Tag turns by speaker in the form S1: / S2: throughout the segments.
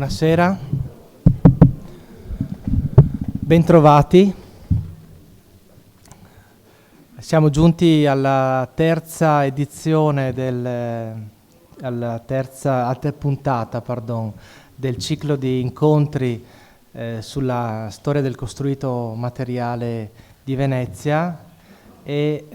S1: Buonasera, bentrovati. Siamo giunti alla terza edizione alla terza puntata, del ciclo di incontri sulla storia del costruito materiale di Venezia e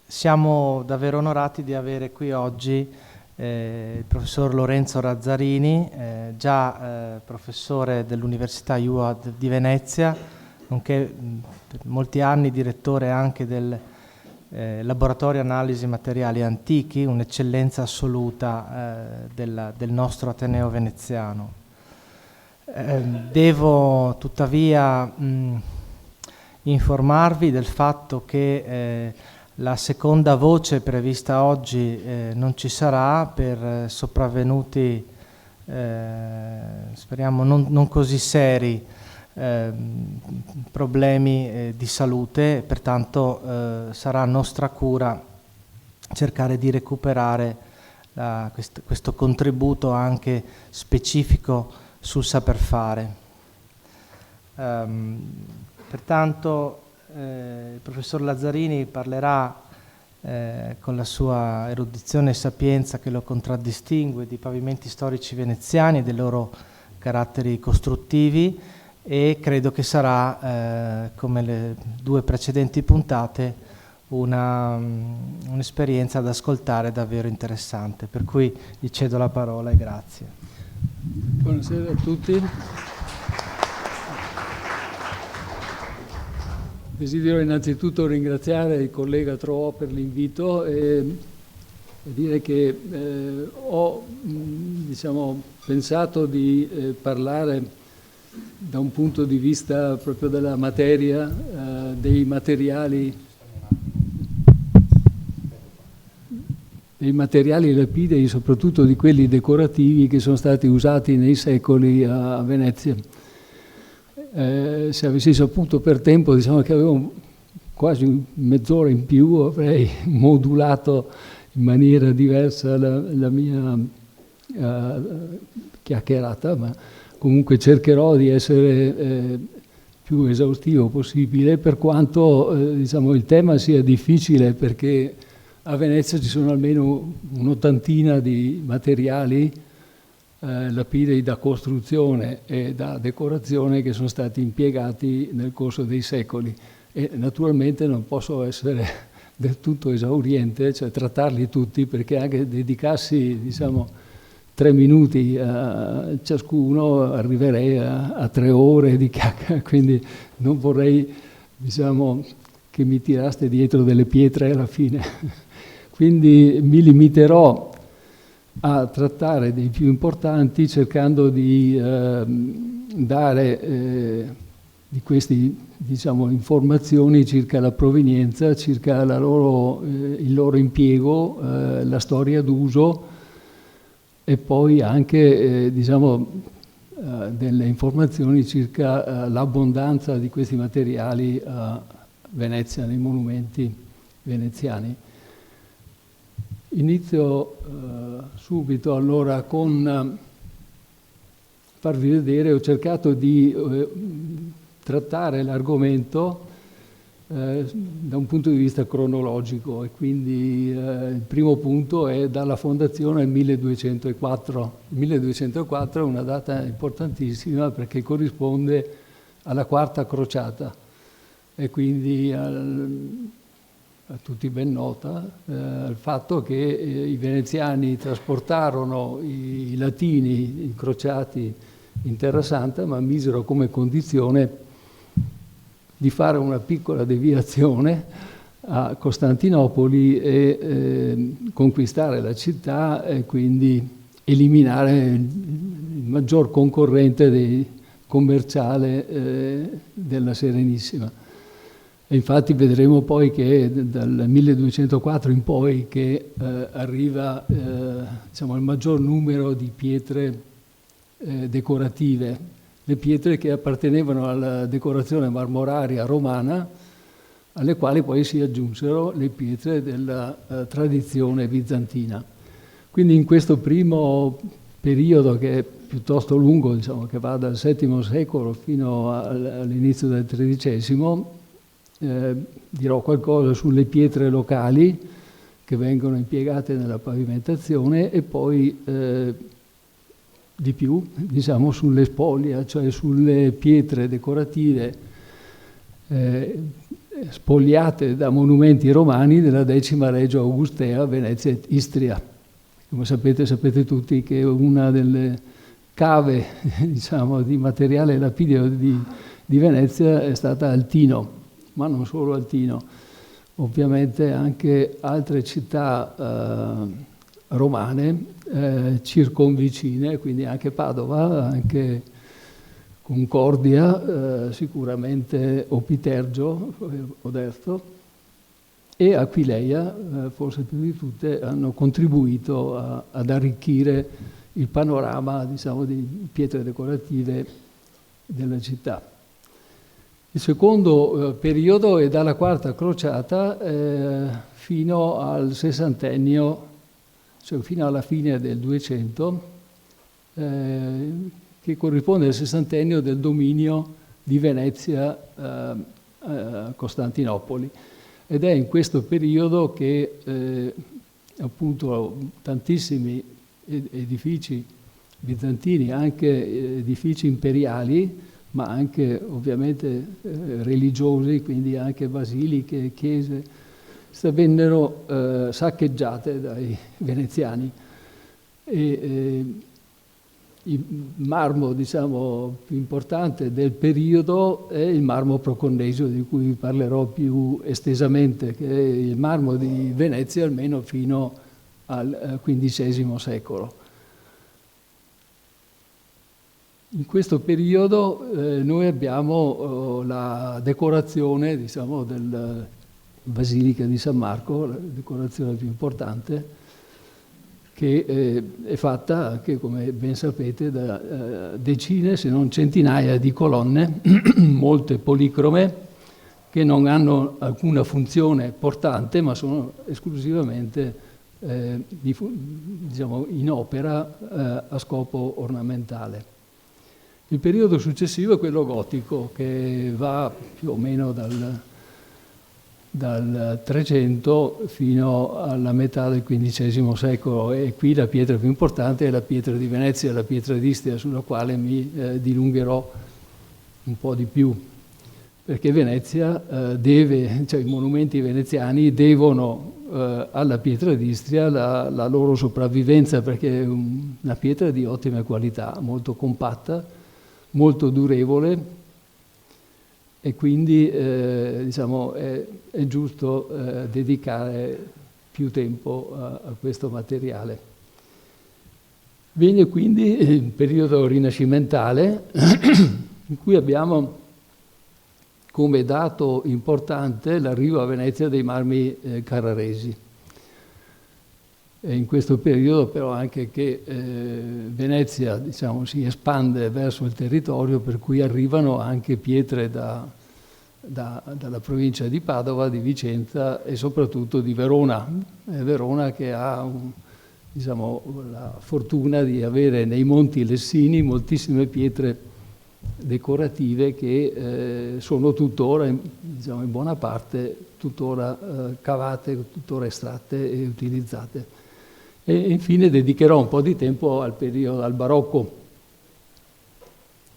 S1: siamo davvero onorati di avere qui oggi il professor Lorenzo Razzarini, già professore dell'Università UAD di Venezia, nonché per molti anni direttore anche del Laboratorio Analisi Materiali Antichi, un'eccellenza assoluta del nostro Ateneo veneziano. Devo tuttavia informarvi del fatto che la seconda voce prevista oggi non ci sarà per sopravvenuti, speriamo non così seri, problemi di salute, pertanto sarà nostra cura cercare di recuperare questo contributo anche specifico sul saper fare. Pertanto il professor Lazzarini parlerà con la sua erudizione e sapienza che lo contraddistingue di pavimenti storici veneziani e dei loro caratteri costruttivi, e credo che sarà, come le due precedenti puntate, un'esperienza da ascoltare davvero interessante. Per cui gli cedo la parola e grazie.
S2: Buonasera a tutti. Desidero innanzitutto ringraziare il collega Troò per l'invito e dire che ho pensato di parlare da un punto di vista proprio della materia, dei materiali lapidei, soprattutto di quelli decorativi che sono stati usati nei secoli a Venezia. Se avessi saputo per tempo, che avevo quasi mezz'ora in più, avrei modulato in maniera diversa la mia chiacchierata, ma comunque cercherò di essere più esaustivo possibile, per quanto il tema sia difficile, perché a Venezia ci sono almeno un'ottantina di materiali lapidei da costruzione e da decorazione che sono stati impiegati nel corso dei secoli, e naturalmente non posso essere del tutto esauriente, cioè trattarli tutti, perché anche dedicarsi 3 minuti a ciascuno arriverei a 3 ore di chiacchiera, quindi non vorrei che mi tiraste dietro delle pietre alla fine. Quindi mi limiterò a trattare dei più importanti, cercando di dare di queste informazioni circa la provenienza, circa il loro impiego, la storia d'uso, e poi anche delle informazioni circa l'abbondanza di questi materiali a Venezia, nei monumenti veneziani. Inizio subito allora con farvi vedere, ho cercato di trattare l'argomento da un punto di vista cronologico, e quindi il primo punto è dalla fondazione al 1204. Il 1204 è una data importantissima perché corrisponde alla quarta crociata, e quindi a tutti ben nota il fatto che i veneziani trasportarono i latini incrociati in Terra Santa, ma misero come condizione di fare una piccola deviazione a Costantinopoli e conquistare la città, e quindi eliminare il maggior concorrente commerciale della Serenissima. E infatti vedremo poi che dal 1204 in poi che arriva il maggior numero di pietre decorative, le pietre che appartenevano alla decorazione marmoraria romana, alle quali poi si aggiunsero le pietre della tradizione bizantina. Quindi in questo primo periodo, che è piuttosto lungo, diciamo, che va dal VII secolo fino all'inizio del XIII. Dirò qualcosa sulle pietre locali che vengono impiegate nella pavimentazione e poi di più, diciamo, sulle spoglia, cioè sulle pietre decorative spogliate da monumenti romani della X Regio Augustea, Venezia e Istria. Come sapete tutti che una delle cave, diciamo, di materiale lapideo di Venezia è stata Altino, ma non solo Altino, ovviamente anche altre città romane circonvicine, quindi anche Padova, anche Concordia, sicuramente Opitergio, Oderzo, e Aquileia, forse più di tutte, hanno contribuito ad arricchire il panorama, diciamo, di pietre decorative della città. Il secondo periodo è dalla Quarta Crociata fino al sessantennio, cioè fino alla fine del 200, che corrisponde al sessantennio del dominio di Venezia a Costantinopoli. Ed è in questo periodo che appunto tantissimi edifici bizantini, anche edifici imperiali, ma anche ovviamente religiosi, quindi anche basiliche, chiese, vennero saccheggiate dai veneziani. Il marmo, diciamo, più importante del periodo è il marmo proconnesio, di cui vi parlerò più estesamente, che è il marmo di Venezia almeno fino al XV secolo. In questo periodo noi abbiamo la decorazione, diciamo, della Basilica di San Marco, la decorazione più importante, che è fatta anche, come ben sapete, da decine, se non centinaia di colonne, molte policrome, che non hanno alcuna funzione portante, ma sono esclusivamente diciamo, in opera a scopo ornamentale. Il periodo successivo è quello gotico, che va più o meno dal 300 fino alla metà del XV secolo, e qui la pietra più importante è la pietra di Venezia e la pietra d'Istria, sulla quale mi dilungherò un po' di più, perché Venezia cioè i monumenti veneziani devono alla pietra d'Istria la loro sopravvivenza, perché è una pietra di ottima qualità, molto compatta, molto durevole, e quindi diciamo, è giusto dedicare più tempo a questo materiale. Viene quindi il periodo rinascimentale, in cui abbiamo come dato importante l'arrivo a Venezia dei marmi carraresi. E in questo periodo però anche che Venezia, diciamo, si espande verso il territorio, per cui arrivano anche pietre dalla provincia di Padova, di Vicenza e soprattutto di Verona. Verona che ha diciamo, la fortuna di avere nei monti Lessini moltissime pietre decorative che sono tuttora, diciamo, in buona parte tuttora cavate, tuttora estratte e utilizzate. E infine dedicherò un po' di tempo al periodo, al barocco,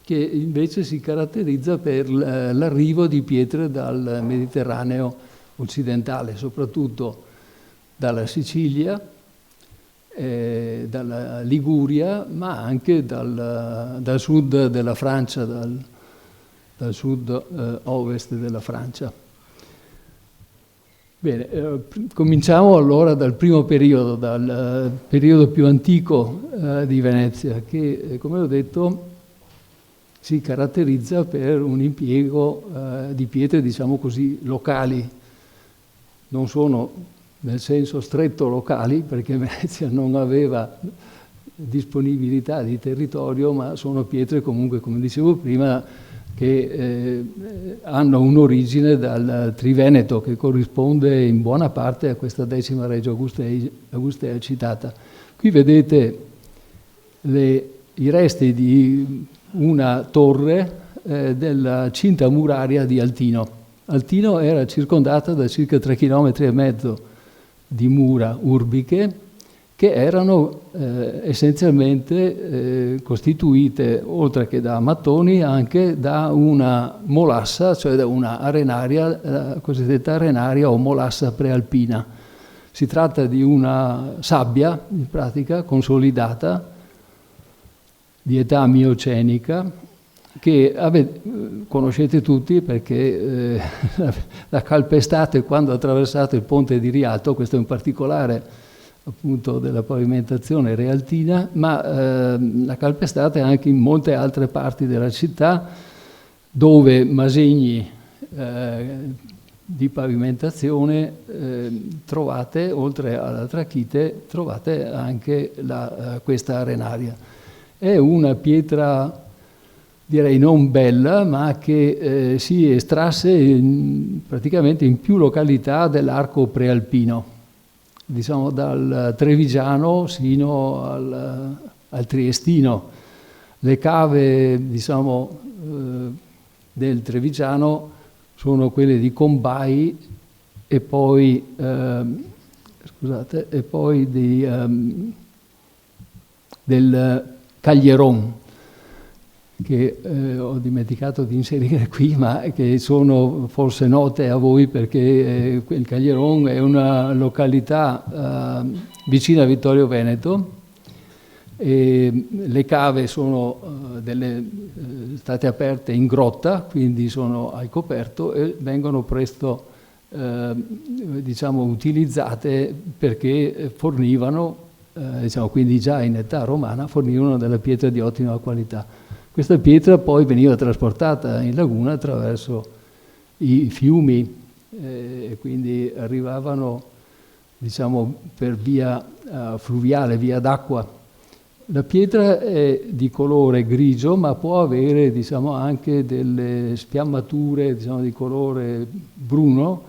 S2: che invece si caratterizza per l'arrivo di pietre dal Mediterraneo occidentale, soprattutto dalla Sicilia, dalla Liguria, ma anche dal sud della Francia, dal sud-ovest della Francia. Bene, cominciamo allora dal primo periodo, dal periodo più antico di Venezia, che, come ho detto, si caratterizza per un impiego di pietre, diciamo così, locali. Non sono nel senso stretto locali, perché Venezia non aveva disponibilità di territorio, ma sono pietre comunque, come dicevo prima, che hanno un'origine dal Triveneto, che corrisponde in buona parte a questa X Regio Augustea citata. Qui vedete le i resti di una torre della cinta muraria di Altino. Altino era circondata da circa 3,5 km di mura urbiche che erano essenzialmente costituite, oltre che da mattoni, anche da una molassa, cioè da una arenaria, la cosiddetta arenaria o molassa prealpina. Si tratta di una sabbia, in pratica, consolidata, di età miocenica, che conoscete tutti perché la calpestate quando ha attraversato il ponte di Rialto, questo è un particolare appunto della pavimentazione realtina, ma la calpestate anche in molte altre parti della città dove masegni di pavimentazione trovate, oltre alla trachite, trovate anche questa arenaria. È una pietra, direi non bella, ma che si estrasse praticamente in più località dell'arco prealpino, diciamo dal Trevigiano sino al Triestino. Le cave, diciamo, del Trevigiano sono quelle di Combai e poi, del Caglieron, che ho dimenticato di inserire qui, ma che sono forse note a voi perché il Caglieron è una località vicina a Vittorio Veneto e le cave sono state aperte in grotta, quindi sono al coperto e vengono presto diciamo, utilizzate perché fornivano, diciamo, quindi già in età romana, fornivano della pietra di ottima qualità. Questa pietra poi veniva trasportata in laguna attraverso i fiumi e quindi arrivavano, diciamo, per via fluviale, via d'acqua. La pietra è di colore grigio, ma può avere, diciamo, anche delle sfiammature, diciamo, di colore bruno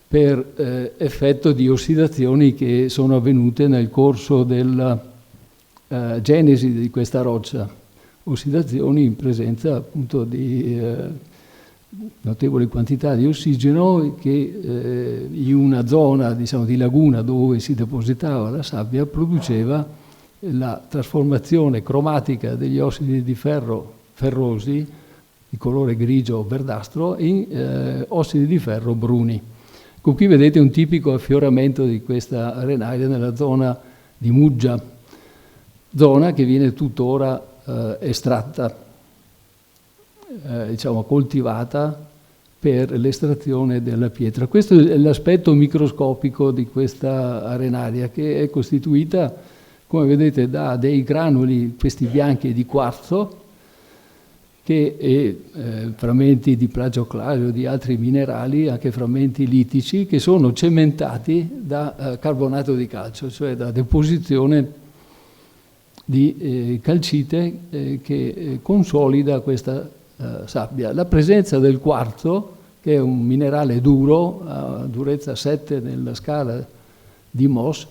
S2: per effetto di ossidazioni che sono avvenute nel corso della genesi di questa roccia. Ossidazioni in presenza appunto di notevoli quantità di ossigeno che in una zona, diciamo, di laguna dove si depositava la sabbia produceva la trasformazione cromatica degli ossidi di ferro ferrosi di colore grigio o verdastro in ossidi di ferro bruni. Qui vedete un tipico affioramento di questa arenaria nella zona di Muggia, zona che viene tuttora estratta, diciamo coltivata per l'estrazione della pietra. Questo è l'aspetto microscopico di questa arenaria, che è costituita, come vedete, da dei granuli, questi bianchi di quarzo, e frammenti di plagioclasio, di altri minerali, anche frammenti litici, che sono cementati da carbonato di calcio, cioè da deposizione di calcite che consolida questa sabbia. La presenza del quarzo, che è un minerale duro, a durezza 7 nella scala di Mohs,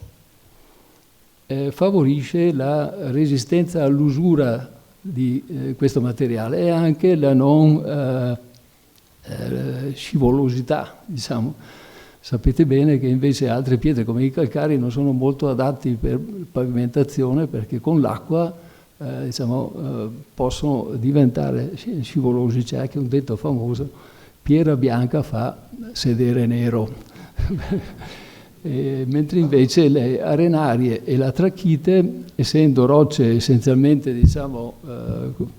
S2: favorisce la resistenza all'usura di questo materiale e anche la non scivolosità, diciamo. Sapete bene che invece altre pietre come i calcari non sono molto adatti per pavimentazione perché con l'acqua diciamo, possono diventare scivolosi. C'è anche un detto famoso: pietra bianca fa sedere nero. Mentre invece le arenarie e la trachite, essendo rocce essenzialmente, diciamo,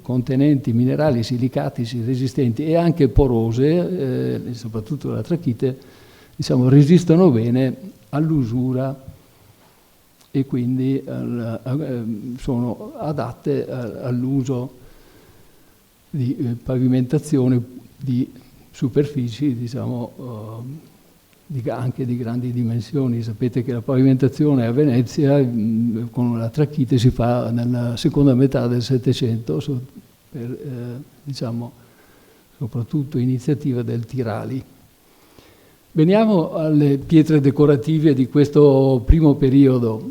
S2: contenenti minerali silicatici resistenti e anche porose, soprattutto la trachite, diciamo, resistono bene all'usura e quindi sono adatte all'uso di pavimentazione di superfici, diciamo, anche di grandi dimensioni. Sapete che la pavimentazione a Venezia con la trachite si fa nella seconda metà del Settecento, per diciamo, soprattutto iniziativa del Tirali. Veniamo alle pietre decorative di questo primo periodo.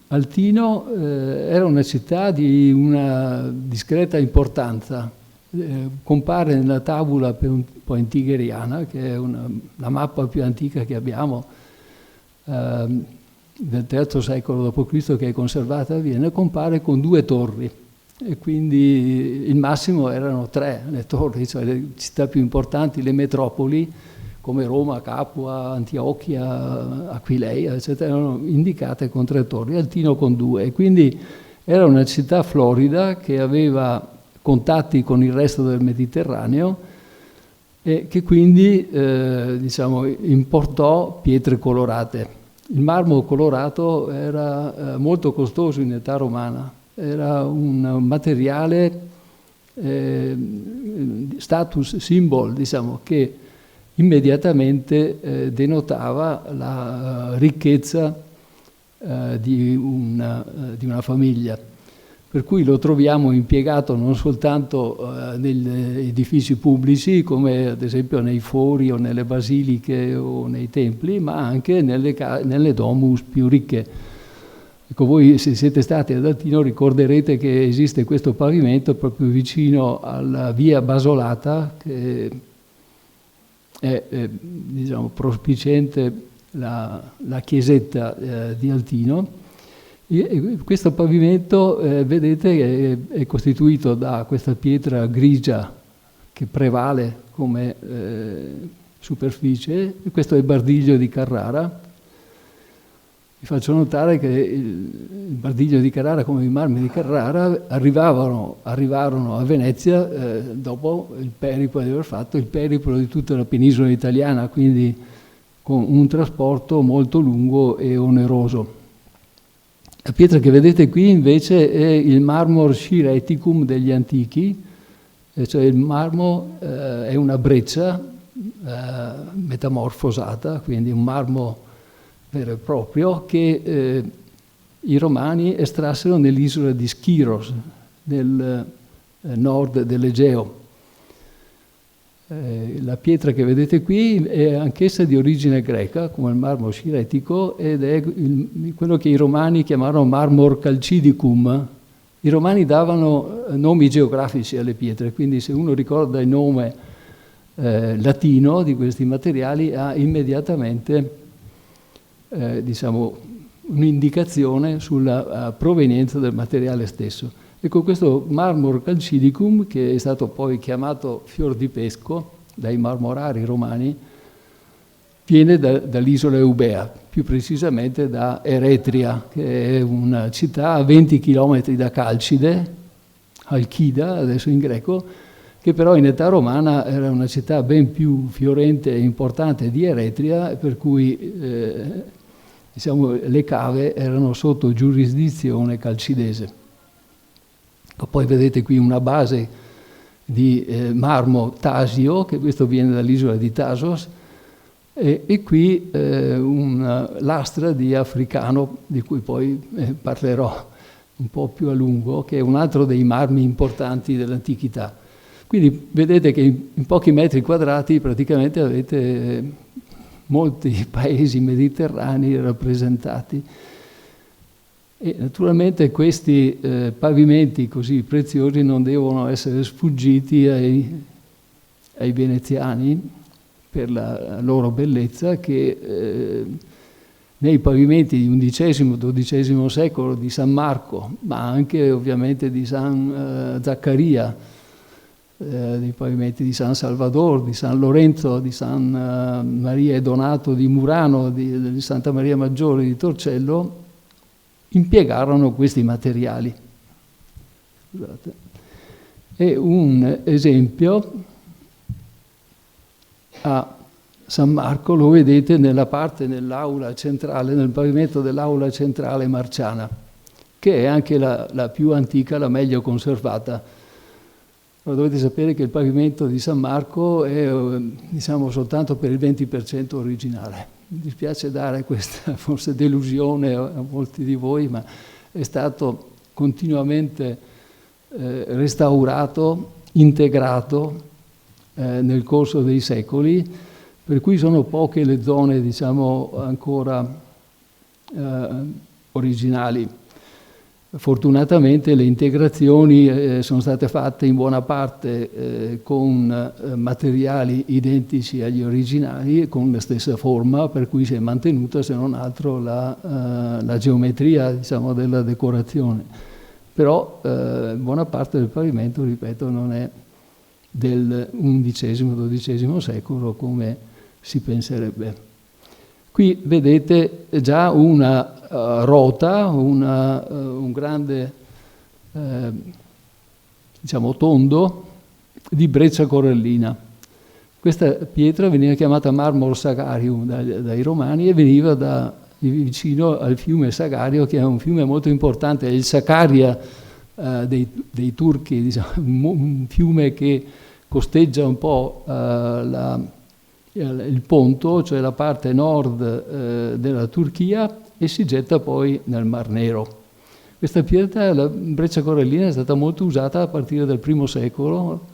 S2: Altino era una città di una discreta importanza. Compare nella tabula pointigheriana, che è la mappa più antica che abbiamo, del III secolo d.C., che è conservata a Vienna, compare con 2 torri, e quindi il massimo erano 3 le torri, cioè le città più importanti, le metropoli come Roma, Capua, Antiochia, Aquileia, eccetera, erano indicate con 3 torri, Altino con 2, e quindi era una città florida che aveva contatti con il resto del Mediterraneo e che quindi importò pietre colorate. Il marmo colorato era molto costoso in età romana, era un materiale status symbol, che immediatamente denotava la ricchezza di una famiglia. Per cui lo troviamo impiegato non soltanto negli edifici pubblici, come ad esempio nei fori o nelle basiliche o nei templi, ma anche nelle domus più ricche. Ecco, voi se siete stati ad Altino ricorderete che esiste questo pavimento proprio vicino alla via Basolata, che è prospiciente la chiesetta di Altino. E questo pavimento, vedete, è costituito da questa pietra grigia che prevale come superficie, e questo è il Bardiglio di Carrara. Vi faccio notare che il Bardiglio di Carrara, come i marmi di Carrara, arrivarono a Venezia dopo il periplo di aver fatto il periplo di tutta la penisola italiana, quindi con un trasporto molto lungo e oneroso. La pietra che vedete qui invece è il marmor Scireticum degli antichi, cioè il marmo è una breccia metamorfosata, quindi un marmo vero e proprio, che i romani estrassero nell'isola di Schiros, nel nord dell'Egeo. La pietra che vedete qui è anch'essa di origine greca, come il marmo sciretico, ed è quello che i romani chiamarono marmor calcidicum. I romani davano nomi geografici alle pietre, quindi se uno ricorda il nome latino di questi materiali ha immediatamente un'indicazione sulla provenienza del materiale stesso. Ecco, questo marmor calcidicum, che è stato poi chiamato fior di pesco dai marmorari romani, viene dall'isola Eubea, più precisamente da Eretria, che è una città a 20 km da Calcide, Alchida, adesso in greco, che però in età romana era una città ben più fiorente e importante di Eretria, per cui le cave erano sotto giurisdizione calcidese. Poi vedete qui una base di marmo tasio, che questo viene dall'isola di Tasos, e qui una lastra di africano, di cui poi parlerò un po' più a lungo, che è un altro dei marmi importanti dell'antichità. Quindi vedete che in pochi metri quadrati praticamente avete molti paesi mediterranei rappresentati. E naturalmente questi pavimenti così preziosi non devono essere sfuggiti ai veneziani per la loro bellezza, che nei pavimenti di XI-XII secolo di San Marco, ma anche ovviamente di San Zaccaria, dei pavimenti di San Salvador, di San Lorenzo, di San Maria e Donato di Murano, di Santa Maria Maggiore di Torcello, impiegarono questi materiali. Scusate. E un esempio a San Marco lo vedete nell'aula centrale, nel pavimento dell'aula centrale marciana, che è anche la più antica, la meglio conservata. Allora, dovete sapere che il pavimento di San Marco è soltanto per il 20% originale. Mi dispiace dare questa forse delusione a molti di voi, ma è stato continuamente restaurato, integrato nel corso dei secoli, per cui sono poche le zone ancora originali. Fortunatamente le integrazioni sono state fatte in buona parte con materiali identici agli originali, con la stessa forma, per cui si è mantenuta, se non altro, la geometria, diciamo, della decorazione. Però buona parte del pavimento, ripeto, non è del XI-XII secolo come si penserebbe. Qui vedete già una rota, un grande diciamo tondo di breccia corallina. Questa pietra veniva chiamata Marmor Sagarium dai romani e veniva vicino al fiume Sagario, che è un fiume molto importante, è il Sakarya dei turchi, diciamo, un fiume che costeggia un po' il Ponto, cioè la parte nord della Turchia, e si getta poi nel Mar Nero. Questa pietra, la breccia corallina, è stata molto usata a partire dal I secolo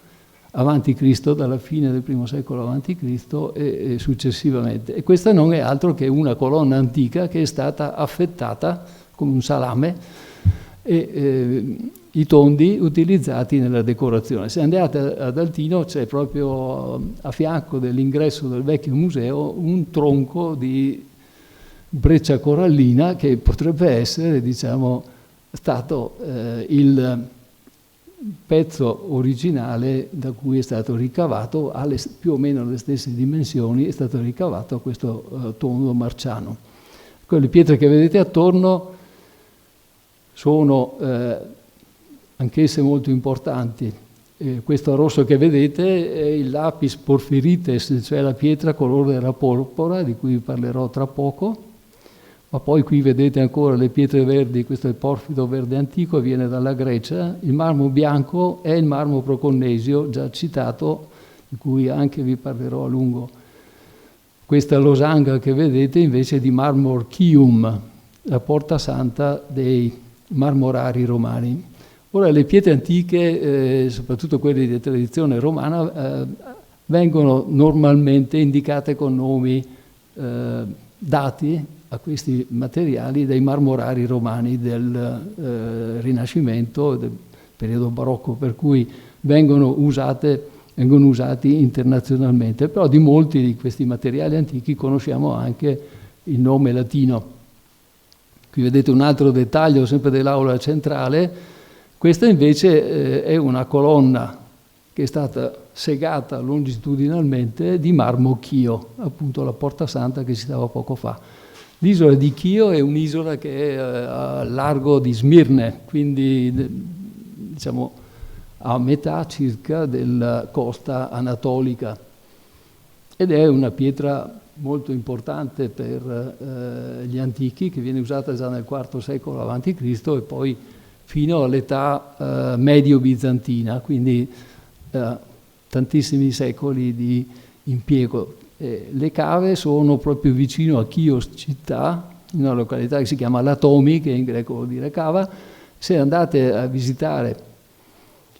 S2: avanti Cristo, dalla fine del I secolo avanti Cristo e successivamente. E questa non è altro che una colonna antica che è stata affettata come un salame e i tondi utilizzati nella decorazione. Se andate ad Altino c'è proprio a fianco dell'ingresso del vecchio museo un tronco di breccia corallina che potrebbe essere, diciamo, stato il pezzo originale da cui è stato ricavato, ha più o meno le stesse dimensioni, è stato ricavato questo tondo marciano. Quelle pietre che vedete attorno sono anch'esse molto importanti. Questo rosso che vedete è il lapis porphyrites, cioè la pietra colore della porpora, di cui parlerò tra poco. Ma poi qui vedete ancora le pietre verdi, questo è il porfido verde antico, viene dalla Grecia. Il marmo bianco è il marmo proconnesio, già citato, di cui anche vi parlerò a lungo. Questa losanga che vedete invece è di marmor chium, la porta santa dei marmorari romani. Ora le pietre antiche, soprattutto quelle di tradizione romana, vengono normalmente indicate con nomi dati a questi materiali dai marmorari romani del Rinascimento, del periodo barocco, per cui vengono usati internazionalmente, però di molti di questi materiali antichi conosciamo anche il nome latino. Qui vedete un altro dettaglio sempre dell'aula centrale. Questa invece è una colonna che è stata segata longitudinalmente di marmo Chio, appunto la porta santa che citavo poco fa. L'isola di Chio è un'isola che è a largo di Smirne, quindi diciamo a metà circa della costa anatolica, ed è una pietra molto importante per gli antichi, che viene usata già nel IV secolo avanti Cristo e poi fino all'età medio-bizantina, quindi tantissimi secoli di impiego. Le cave sono proprio vicino a Chios città, in una località che si chiama Latomi, che in greco vuol dire cava. Se andate a visitare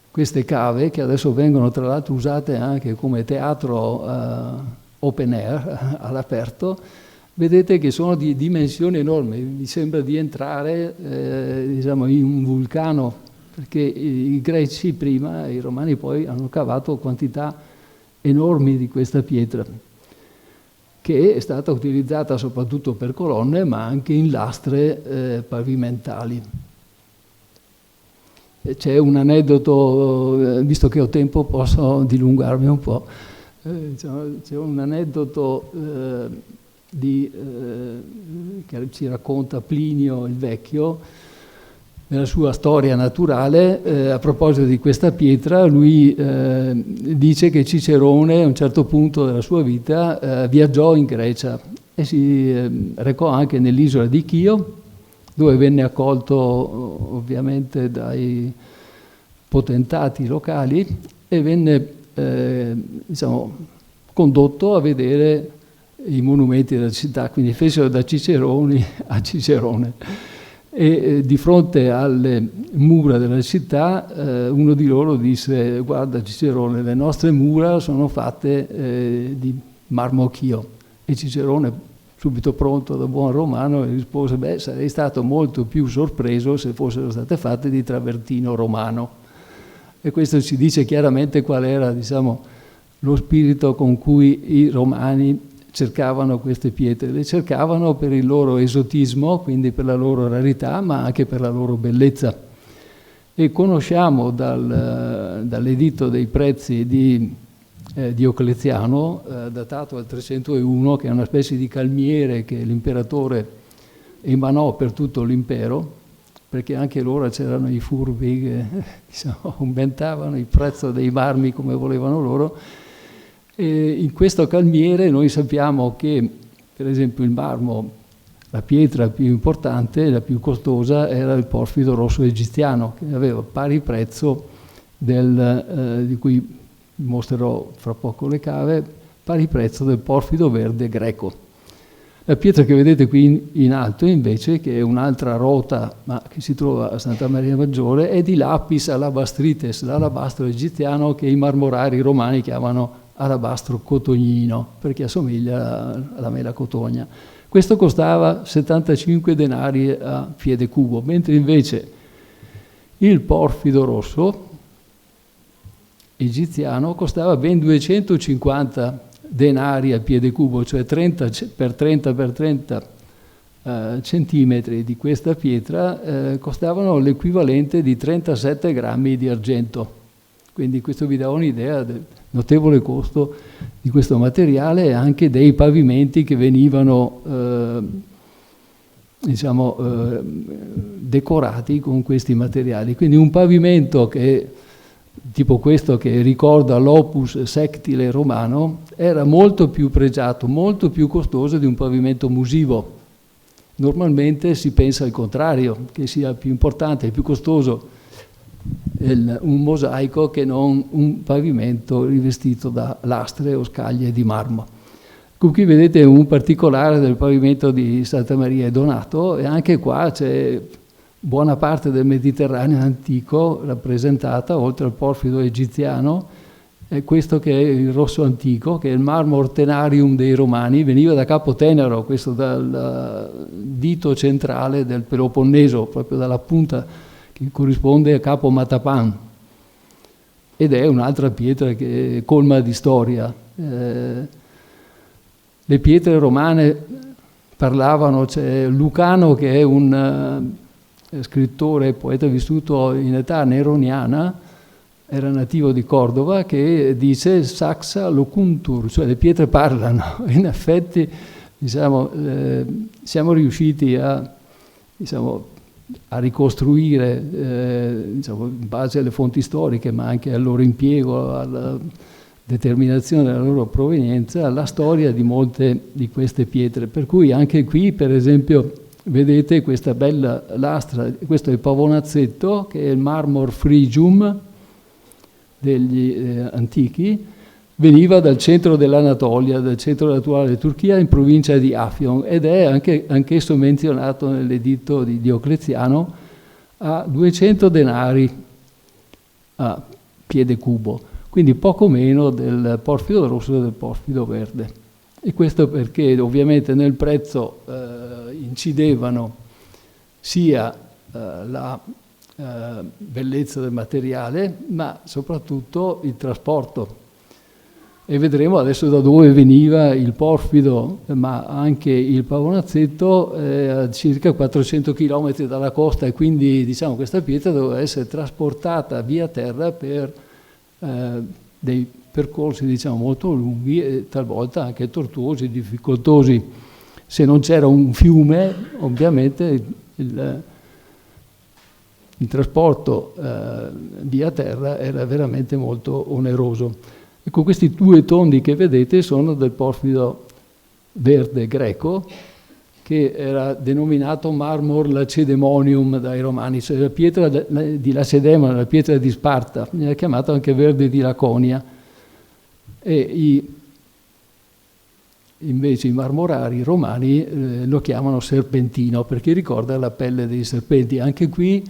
S2: queste cave, che adesso vengono tra l'altro usate anche come teatro open air, all'aperto, vedete che sono di dimensioni enormi. Mi sembra di entrare diciamo in un vulcano, perché i greci prima e i romani poi hanno cavato quantità enormi di questa pietra, che è stata utilizzata soprattutto per colonne, ma anche in lastre pavimentali. C'è un aneddoto, visto che ho tempo posso dilungarmi un po', c'è un aneddoto che ci racconta Plinio il Vecchio, nella sua storia naturale, a proposito di questa pietra. Lui dice che Cicerone a un certo punto della sua vita viaggiò in Grecia e si recò anche nell'isola di Chio, dove venne accolto ovviamente dai potentati locali e venne diciamo, condotto a vedere i monumenti della città, quindi fecero da Ciceroni a Cicerone. E di fronte alle mura della città uno di loro disse: guarda Cicerone, le nostre mura sono fatte di marmo Chio. E Cicerone subito pronto da buon romano, e rispose: beh, sarei stato molto più sorpreso se fossero state fatte di travertino romano. E questo ci dice chiaramente qual era, diciamo, lo spirito con cui i romani cercavano queste pietre. Le cercavano per il loro esotismo, quindi per la loro rarità, ma anche per la loro bellezza. E conosciamo dall'editto dei prezzi di Diocleziano, datato al 301, che è una specie di calmiere che l'imperatore emanò per tutto l'impero, perché anche loro c'erano i furbi che diciamo, aumentavano il prezzo dei marmi come volevano loro. E in questo calmiere noi sappiamo che, per esempio, il marmo, la pietra più importante, la più costosa, era il porfido rosso egiziano, che aveva pari prezzo di cui mostrerò fra poco le cave, pari prezzo del porfido verde greco. La pietra che vedete qui in alto invece, che è un'altra rota, ma che si trova a Santa Maria Maggiore, è di lapis alabastrites, l'alabastro egiziano che i marmorari romani chiamano alabastro cotognino, perché assomiglia alla mela cotogna. Questo costava 75 denari a piede cubo, mentre invece il porfido rosso egiziano costava ben 250 denari a piede cubo, cioè 30 per 30 per 30 centimetri di questa pietra costavano l'equivalente di 37 grammi di argento. Quindi questo vi dà un'idea del notevole costo di questo materiale e anche dei pavimenti che venivano decorati con questi materiali. Quindi un pavimento tipo questo, che ricorda l'opus sectile romano, era molto più pregiato, molto più costoso di un pavimento musivo. Normalmente si pensa al contrario, che sia più importante e più costoso un mosaico che non un pavimento rivestito da lastre o scaglie di marmo. Qui vedete un particolare del pavimento di Santa Maria Donato, e anche qua c'è buona parte del Mediterraneo antico rappresentata, oltre al porfido egiziano, è questo che è il rosso antico, che è il marmo ortenarium dei Romani, veniva da Capo Tenero, questo dal dito centrale del Peloponneso, proprio dalla punta che corrisponde a Capo Matapan, ed è un'altra pietra che è colma di storia. Le pietre romane parlavano, c'è Lucano che è un scrittore e poeta vissuto in età neroniana, era nativo di Cordova, che dice saxa locuntur, cioè le pietre parlano. In effetti siamo riusciti a ricostruire, in base alle fonti storiche, ma anche al loro impiego, alla determinazione della loro provenienza, la storia di molte di queste pietre. Per cui anche qui, per esempio, vedete questa bella lastra, questo è il pavonazzetto, che è il marmor frigium degli antichi, veniva dal centro dell'Anatolia, dal centro dell'attuale Turchia, in provincia di Afyon, ed è anch'esso menzionato nell'editto di Diocleziano a 200 denari a piede cubo, quindi poco meno del porfido rosso e del porfido verde. E questo perché ovviamente nel prezzo incidevano sia la bellezza del materiale, ma soprattutto il trasporto. E vedremo adesso da dove veniva il porfido, ma anche il pavonazzetto, a circa 400 km dalla costa, e quindi diciamo questa pietra doveva essere trasportata via terra per dei percorsi molto lunghi e talvolta anche tortuosi, difficoltosi. Se non c'era un fiume, ovviamente il trasporto via terra era veramente molto oneroso. Ecco, questi due tondi che vedete sono del porfido verde greco, che era denominato marmor lacedemonium dai romani, cioè la pietra di Lacedemone, la pietra di Sparta, viene chiamato anche verde di Laconia. E invece i marmorari romani lo chiamano serpentino, perché ricorda la pelle dei serpenti. Anche qui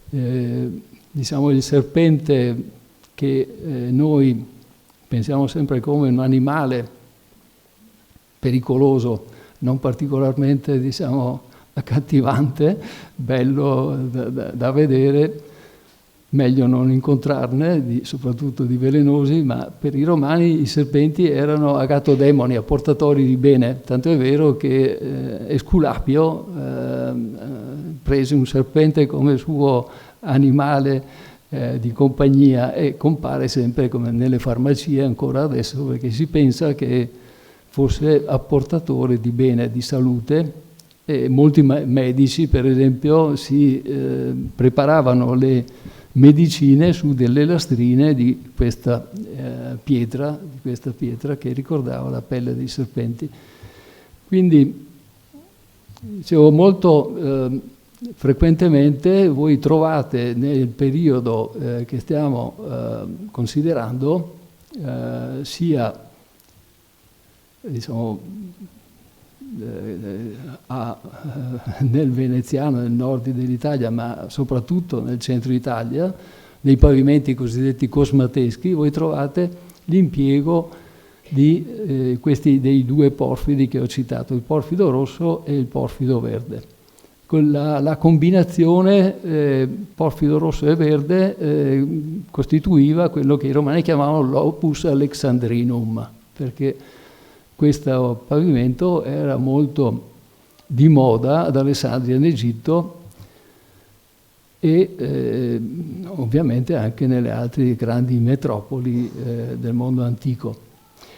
S2: il serpente che noi pensiamo sempre come un animale pericoloso non particolarmente, diciamo, accattivante, bello da vedere, meglio non incontrarne, soprattutto di velenosi, ma per i romani i serpenti erano agatodemoni, apportatori di bene, tanto è vero che Esculapio prese un serpente come suo animale di compagnia e compare sempre come nelle farmacie ancora adesso, perché si pensa che fosse apportatore di bene, di salute. E molti medici, per esempio, si preparavano le medicine su delle lastrine di questa pietra che ricordava la pelle dei serpenti. Quindi, dicevo, molto frequentemente voi trovate nel periodo che stiamo considerando sia, diciamo, nel veneziano, nel nord dell'Italia, ma soprattutto nel centro Italia, nei pavimenti cosiddetti cosmateschi, voi trovate l'impiego dei due porfidi che ho citato, il porfido rosso e il porfido verde. La combinazione porfido rosso e verde costituiva quello che i romani chiamavano l'opus alexandrinum, perché questo pavimento era molto di moda ad Alessandria in Egitto e ovviamente anche nelle altre grandi metropoli del mondo antico.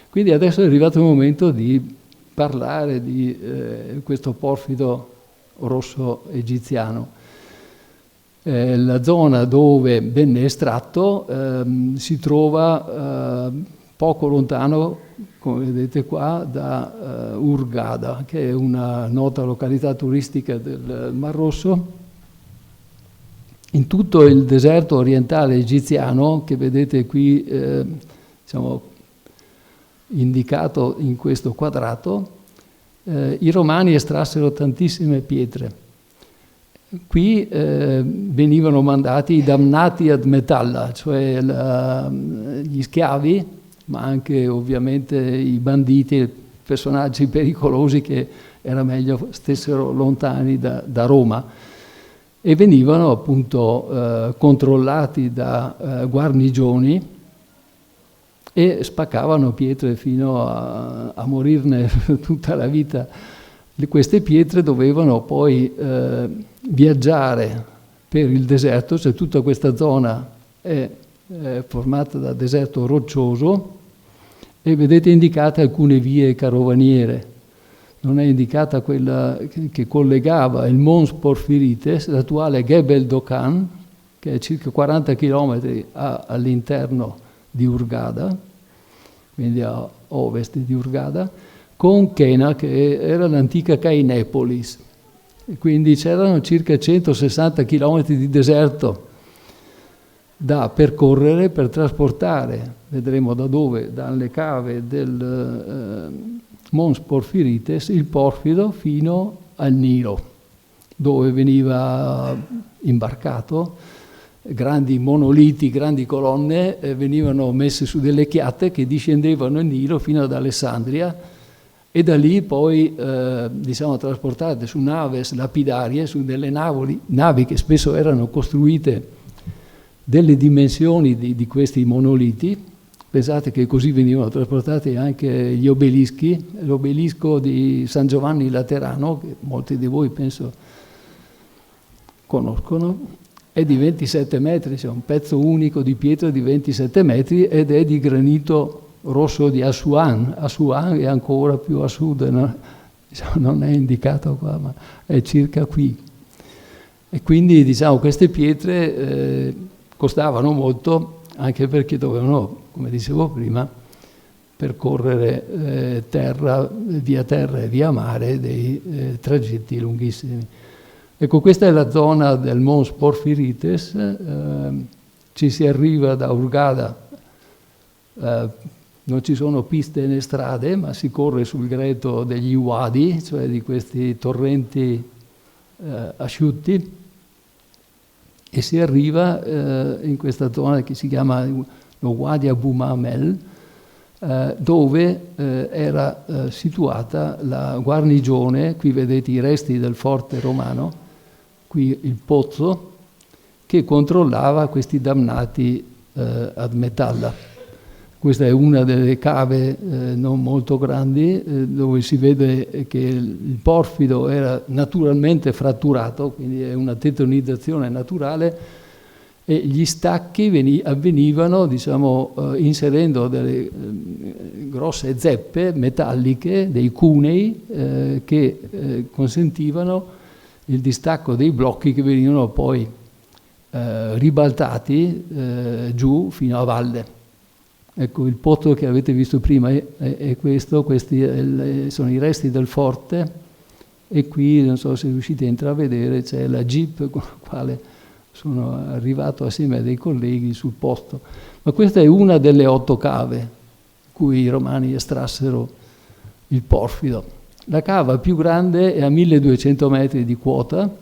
S2: Quindi adesso è arrivato il momento di parlare di questo porfido rosso egiziano. La zona dove venne estratto si trova poco lontano, come vedete qua, da Hurghada, che è una nota località turistica del Mar Rosso. In tutto il deserto orientale egiziano, che vedete qui diciamo, indicato in questo quadrato, i romani estrassero tantissime pietre. Qui venivano mandati i damnati ad metalla, cioè gli schiavi, ma anche ovviamente i banditi, personaggi pericolosi che era meglio stessero lontani da Roma, e venivano appunto controllati da guarnigioni e spaccavano pietre fino a morirne tutta la vita. Queste pietre dovevano poi viaggiare per il deserto, cioè tutta questa zona è formata da deserto roccioso, e vedete indicate alcune vie carovaniere. Non è indicata quella che collegava il Mons Porfirites, l'attuale Gebel Dokan, che è circa 40 km all'interno di Hurghada, quindi a ovest di Hurghada, con Chena, che era l'antica Caenepolis. E quindi c'erano circa 160 km di deserto da percorrere per trasportare, vedremo da dove, dalle cave del Mons Porfirites, il porfido fino al Nilo, dove veniva imbarcato. Grandi monoliti, grandi colonne venivano messe su delle chiatte che discendevano il Nilo fino ad Alessandria, e da lì poi diciamo trasportate su naves lapidarie, su delle navi che spesso erano costruite delle dimensioni di questi monoliti. Pensate che così venivano trasportati anche gli obelischi. L'obelisco di San Giovanni Laterano, che molti di voi penso conoscono, è di 27 metri, cioè un pezzo unico di pietra di 27 metri, ed è di granito rosso di Assuan. Assuan è ancora più a sud, no? Non è indicato qua, ma è circa qui. E quindi diciamo queste pietre costavano molto, anche perché dovevano, come dicevo prima, percorrere via terra e via mare dei tragitti lunghissimi. Ecco, questa è la zona del Mons Porfirites, ci si arriva da Hurghada, non ci sono piste né strade, ma si corre sul greto degli wadi, cioè di questi torrenti asciutti, e si arriva in questa zona che si chiama lo Wadi Abu Ma'mel, dove era situata la guarnigione. Qui vedete i resti del forte romano, qui il pozzo, che controllava questi dannati ad Metalla. Questa è una delle cave non molto grandi, dove si vede che il porfido era naturalmente fratturato, quindi è una tettonizzazione naturale, e gli stacchi avvenivano, diciamo, inserendo delle grosse zeppe metalliche, dei cunei, che consentivano il distacco dei blocchi che venivano poi ribaltati giù fino a valle. Ecco, il pozzo che avete visto prima è questo, questi sono i resti del forte, e qui, non so se riuscite a intravedere, c'è la jeep con la quale sono arrivato assieme a dei colleghi sul posto. Ma questa è una delle 8 cave in cui i romani estrassero il porfido. La cava più grande è a 1200 metri di quota.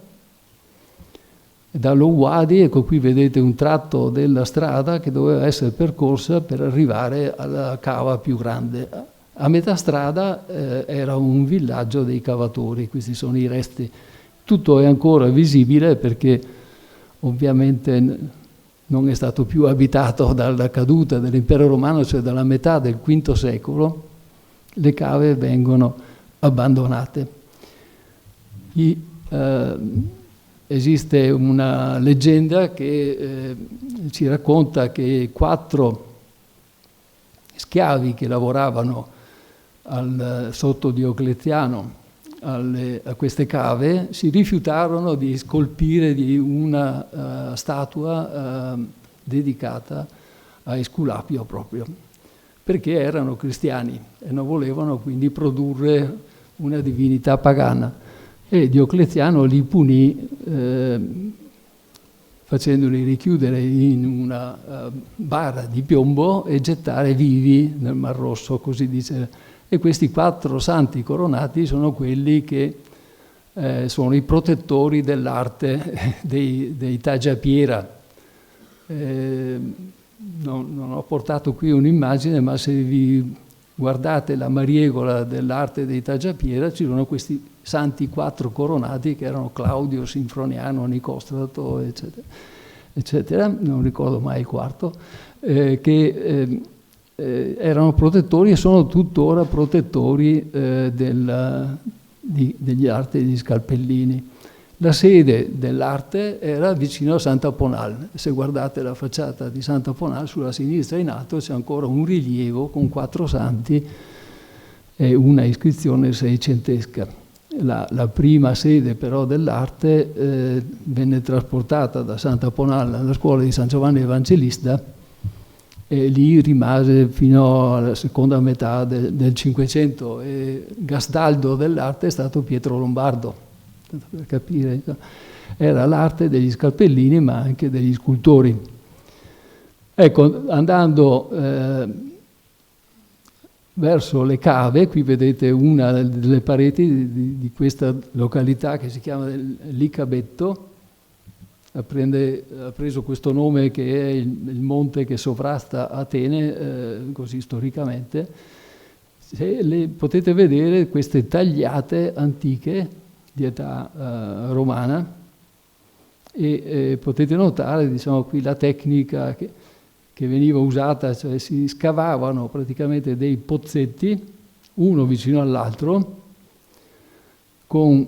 S2: Dallo Wadi, ecco qui vedete un tratto della strada che doveva essere percorsa per arrivare alla cava più grande. A metà strada era un villaggio dei cavatori, questi sono i resti. Tutto è ancora visibile perché ovviamente non è stato più abitato dalla caduta dell'impero romano, cioè dalla metà del V secolo, le cave vengono abbandonate. Esiste una leggenda che ci racconta che 4 schiavi che lavoravano sotto Diocleziano a queste cave si rifiutarono di scolpire una statua dedicata a Esculapio proprio, perché erano cristiani e non volevano quindi produrre una divinità pagana. E Diocleziano li punì facendoli richiudere in una bara di piombo e gettare vivi nel Mar Rosso, così dice. E questi 4 santi coronati sono quelli che sono i protettori dell'arte dei Tagliapiera. Non ho portato qui un'immagine, ma se vi guardate la mariegola dell'arte dei Tagliapiera ci sono questi santi 4 coronati che erano Claudio, Sinfroniano, Nicostrato, eccetera, eccetera, non ricordo mai il quarto, che erano protettori e sono tuttora protettori degli arte e degli scalpellini. La sede dell'arte era vicino a Santa Ponal. Se guardate la facciata di Santa Ponal, sulla sinistra in alto c'è ancora un rilievo con 4 santi e una iscrizione seicentesca. La prima sede però dell'arte venne trasportata da Santa Ponal alla scuola di San Giovanni Evangelista e lì rimase fino alla seconda metà del Cinquecento. E Gastaldo dell'arte è stato Pietro Lombardo, tanto per capire. Era l'arte degli scalpellini ma anche degli scultori. Ecco, andando verso le cave, qui vedete una delle pareti di questa località che si chiama Licabetto, ha preso questo nome che è il monte che sovrasta Atene, così storicamente. Potete vedere queste tagliate antiche di età romana e potete notare, diciamo, qui la tecnica che veniva usata, cioè si scavavano praticamente dei pozzetti, uno vicino all'altro, con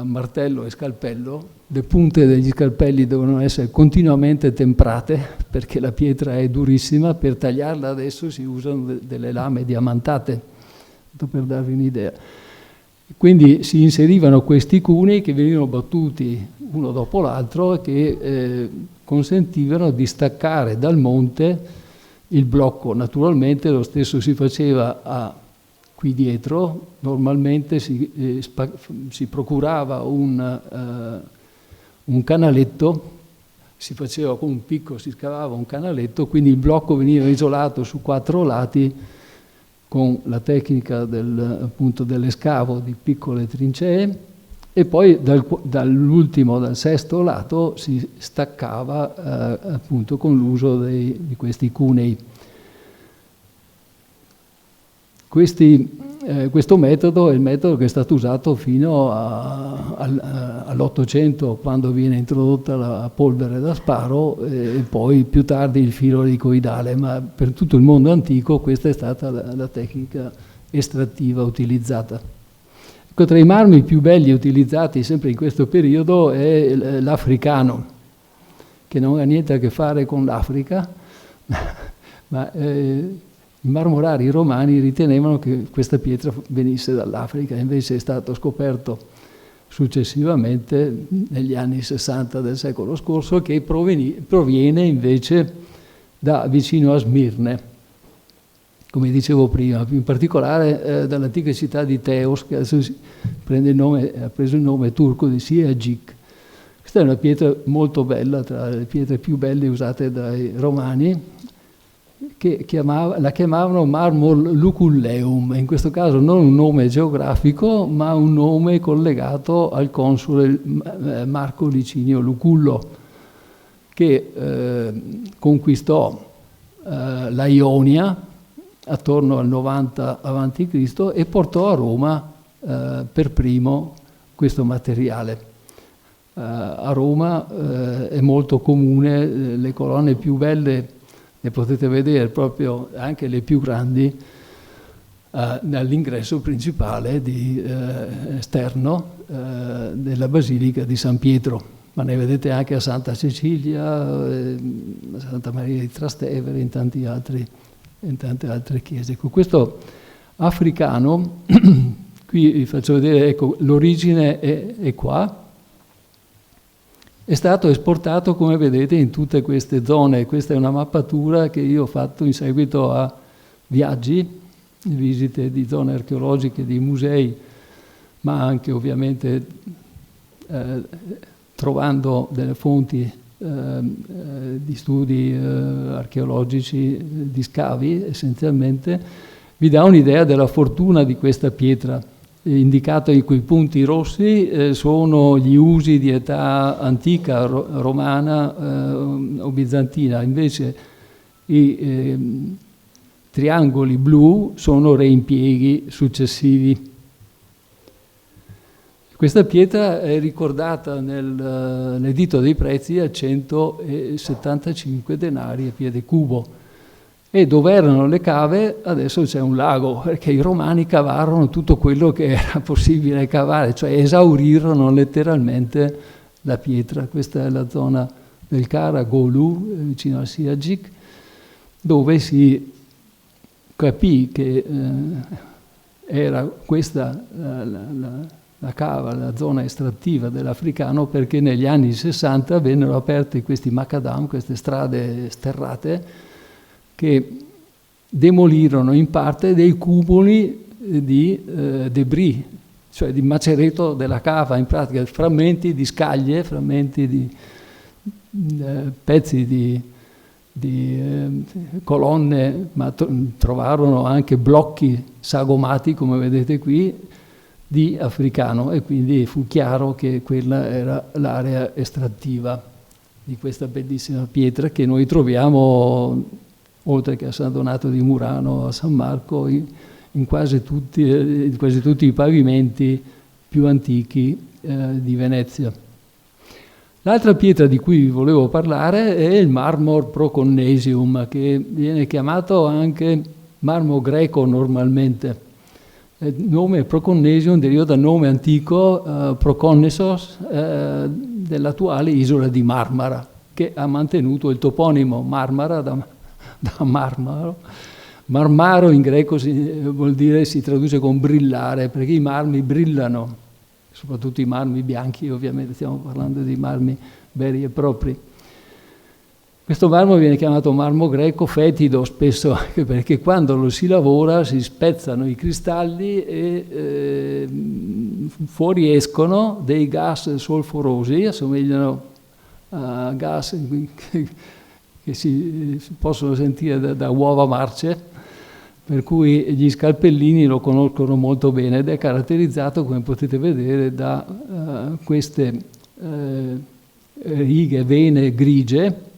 S2: martello e scalpello. Le punte degli scalpelli devono essere continuamente temprate perché la pietra è durissima. Per tagliarla adesso si usano delle lame diamantate, per darvi un'idea. Quindi si inserivano questi cunei che venivano battuti uno dopo l'altro e che consentivano di staccare dal monte il blocco. Naturalmente lo stesso si faceva qui dietro. Normalmente si procurava un canaletto, si faceva con un picco, si scavava un canaletto, quindi il blocco veniva isolato su 4 lati con la tecnica appunto dell'escavo di piccole trincee, e poi dal sesto lato si staccava appunto con l'uso di questi cunei. Questo metodo è il metodo che è stato usato fino all'800, quando viene introdotta la polvere da sparo, e poi più tardi il filo elicoidale, ma per tutto il mondo antico questa è stata la tecnica estrattiva utilizzata. Ecco, tra i marmi più belli utilizzati sempre in questo periodo è l'africano, che non ha niente a che fare con l'Africa, ma i marmorari romani ritenevano che questa pietra venisse dall'Africa, invece è stato scoperto successivamente, negli anni 60 del secolo scorso, che proviene invece da vicino a Smirne, come dicevo prima, in particolare dall'antica città di Teos, che adesso ha preso il nome turco di Siagik. Questa è una pietra molto bella, tra le pietre più belle usate dai romani, che la chiamavano marmor luculleum, in questo caso non un nome geografico, ma un nome collegato al console Marco Licinio Lucullo, che conquistò la Ionia attorno al 90 a.C. e portò a Roma per primo questo materiale. A Roma è molto comune, le colonne più belle le potete vedere proprio anche le più grandi all'ingresso principale esterno della Basilica di San Pietro, ma ne vedete anche a Santa Cecilia, a Santa Maria di Trastevere, in tante altre chiese. Con questo africano, qui vi faccio vedere, ecco, l'origine è qua. È stato esportato, come vedete, in tutte queste zone. Questa è una mappatura che io ho fatto in seguito a viaggi, visite di zone archeologiche, di musei, ma anche ovviamente trovando delle fonti di studi archeologici, di scavi essenzialmente. Vi dà un'idea della fortuna di questa pietra. Indicato in quei punti rossi sono gli usi di età antica, romana o bizantina, invece i triangoli blu sono reimpieghi successivi. Questa pietra è ricordata nell'editto dei prezzi a 175 denari a piede cubo. E dove erano le cave adesso c'è un lago, perché i romani cavarono tutto quello che era possibile cavare, cioè esaurirono letteralmente la pietra. Questa è la zona del Kara Golu, vicino a Siagik, dove si capì che era questa la cava, la zona estrattiva dell'africano, perché negli anni 60 vennero aperte questi macadam, queste strade sterrate, che demolirono in parte dei cumuli di debris, cioè di macereto della cava, in pratica frammenti di scaglie, frammenti di pezzi di colonne, ma trovarono anche blocchi sagomati, come vedete qui, di africano, e quindi fu chiaro che quella era l'area estrattiva di questa bellissima pietra che noi troviamo, oltre che a San Donato di Murano, a San Marco, in quasi tutti i pavimenti più antichi di Venezia. L'altra pietra di cui vi volevo parlare è il marmor proconnesium, che viene chiamato anche marmo greco normalmente. Il nome proconnesium deriva dal nome antico Proconnesos dell'attuale isola di Marmara, che ha mantenuto il toponimo Marmara da Marmaro. Marmaro in greco vuol dire, si traduce con brillare, perché i marmi brillano, soprattutto i marmi bianchi, ovviamente stiamo parlando di marmi veri e propri. Questo marmo viene chiamato marmo greco fetido spesso, anche perché quando lo si lavora si spezzano i cristalli e fuoriescono dei gas solforosi, assomigliano a gas che si possono sentire da uova marce, per cui gli scalpellini lo conoscono molto bene ed è caratterizzato, come potete vedere, da queste righe, vene grigie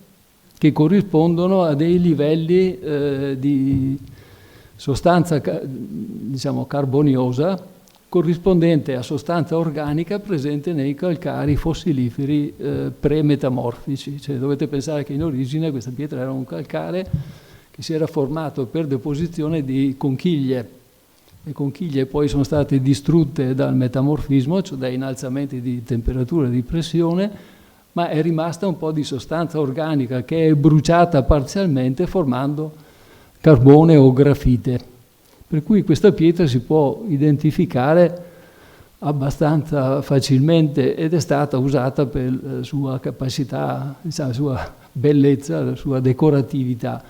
S2: che corrispondono a dei livelli sostanza diciamo carboniosa corrispondente a sostanza organica presente nei calcari fossiliferi pre-metamorfici. Cioè, dovete pensare che in origine questa pietra era un calcare che si era formato per deposizione di conchiglie. Le conchiglie poi sono state distrutte dal metamorfismo, cioè da innalzamenti di temperatura e di pressione, ma è rimasta un po' di sostanza organica che è bruciata parzialmente formando carbone o grafite. Per cui questa pietra si può identificare abbastanza facilmente ed è stata usata per la sua capacità, diciamo, la sua bellezza, la sua decoratività.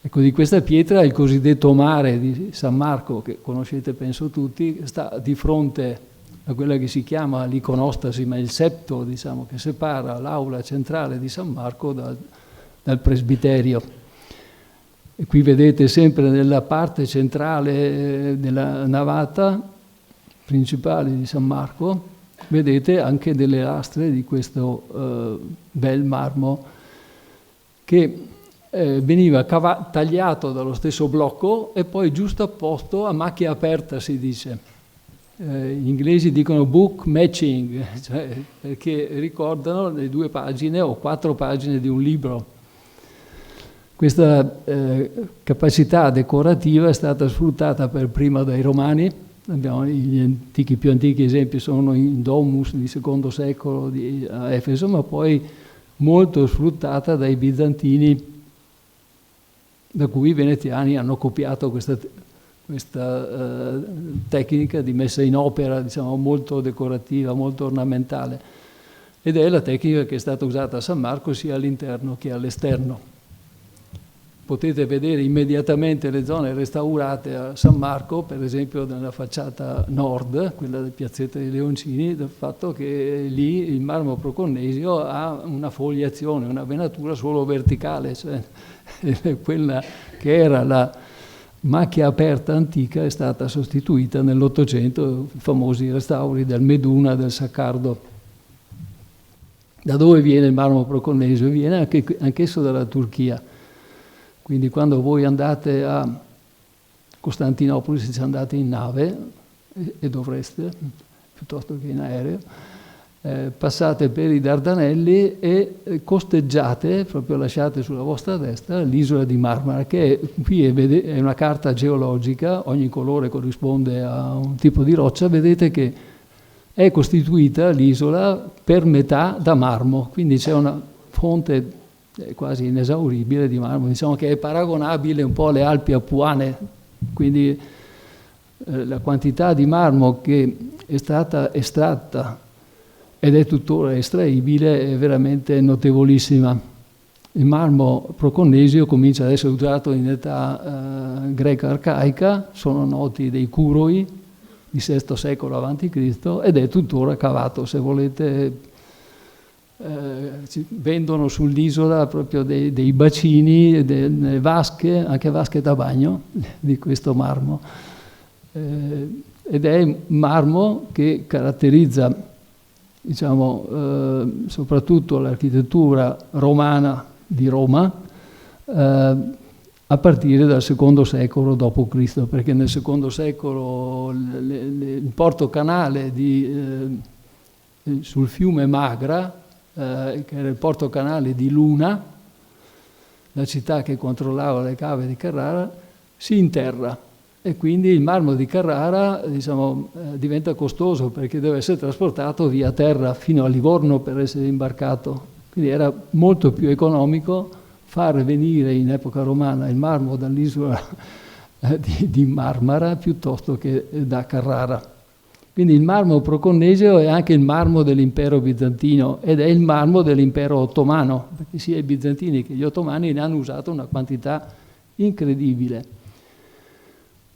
S2: Ecco, di questa pietra il cosiddetto mare di San Marco, che conoscete penso tutti, sta di fronte a quella che si chiama l'iconostasi, ma il septo, diciamo, che separa l'aula centrale di San Marco dal presbiterio. E qui vedete sempre nella parte centrale della navata principale di San Marco, vedete anche delle lastre di questo bel marmo che veniva tagliato dallo stesso blocco e poi giustapposto a macchia aperta, si dice. Gli inglesi dicono book matching, cioè perché ricordano le 2 pagine o 4 pagine di un libro. Questa capacità decorativa è stata sfruttata per prima dai Romani. Abbiamo gli più antichi esempi sono in Domus di II secolo a Efeso, ma poi molto sfruttata dai bizantini, da cui i veneziani hanno copiato questa tecnica di messa in opera, diciamo, molto decorativa, molto ornamentale. Ed è la tecnica che è stata usata a San Marco sia all'interno che all'esterno. Potete vedere immediatamente le zone restaurate a San Marco, per esempio nella facciata nord, quella del Piazzetta dei Leoncini, del fatto che lì il marmo proconnesio ha una foliazione, una venatura solo verticale, cioè quella che era la macchia aperta antica è stata sostituita nell'Ottocento, i famosi restauri del Meduna, del Saccardo. Da dove viene il marmo proconnesio? Viene anch'esso dalla Turchia. Quindi quando voi andate a Costantinopoli, se ci andate in nave, e dovreste, piuttosto che in aereo, passate per i Dardanelli e costeggiate, proprio lasciate sulla vostra destra, l'isola di Marmara, che qui è una carta geologica, ogni colore corrisponde a un tipo di roccia, vedete che è costituita l'isola per metà da marmo, quindi c'è una fonte quasi inesauribile di marmo, diciamo che è paragonabile un po' alle Alpi Apuane, quindi la quantità di marmo che è stata estratta ed è tuttora estraibile è veramente notevolissima. Il marmo proconnesio comincia ad essere usato in età greca arcaica, sono noti dei curoi di VI secolo a.C. ed è tuttora cavato, se volete. Vendono sull'isola proprio dei bacini, delle vasche, anche vasche da bagno di questo marmo. Ed è marmo che caratterizza, diciamo, soprattutto l'architettura romana di Roma a partire dal II secolo d.C., perché nel II secolo il porto canale sul fiume Magra, che era il porto canale di Luna, la città che controllava le cave di Carrara, si interra e quindi il marmo di Carrara, diciamo, diventa costoso perché deve essere trasportato via terra fino a Livorno per essere imbarcato. Quindi era molto più economico far venire in epoca romana il marmo dall'isola di Marmara piuttosto che da Carrara. Quindi il marmo proconnesio è anche il marmo dell'impero bizantino ed è il marmo dell'impero ottomano, perché sia i bizantini che gli ottomani ne hanno usato una quantità incredibile.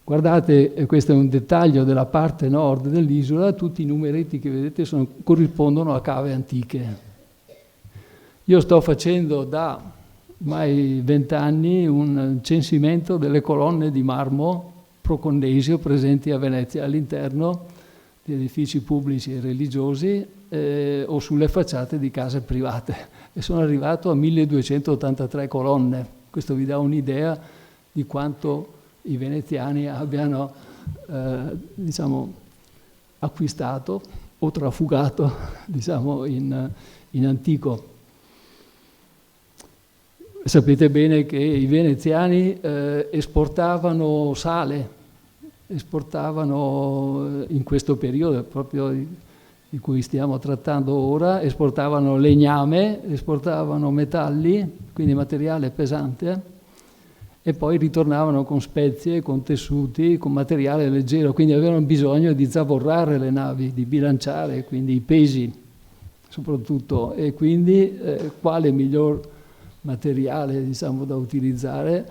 S2: Guardate, questo è un dettaglio della parte nord dell'isola, tutti i numeretti che vedete corrispondono a cave antiche. Io sto facendo da ormai 20 anni un censimento delle colonne di marmo proconnesio presenti a Venezia all'interno di edifici pubblici e religiosi o sulle facciate di case private e sono arrivato a 1283 colonne. Questo vi dà un'idea di quanto i veneziani abbiano diciamo, acquistato o trafugato diciamo, in antico. Sapete bene che i veneziani esportavano sale, esportavano in questo periodo proprio di cui stiamo trattando ora, esportavano legname, esportavano metalli, quindi materiale pesante, e poi ritornavano con spezie, con tessuti, con materiale leggero, quindi avevano bisogno di zavorrare le navi, di bilanciare, quindi i pesi soprattutto, e quindi quale miglior materiale diciamo, da utilizzare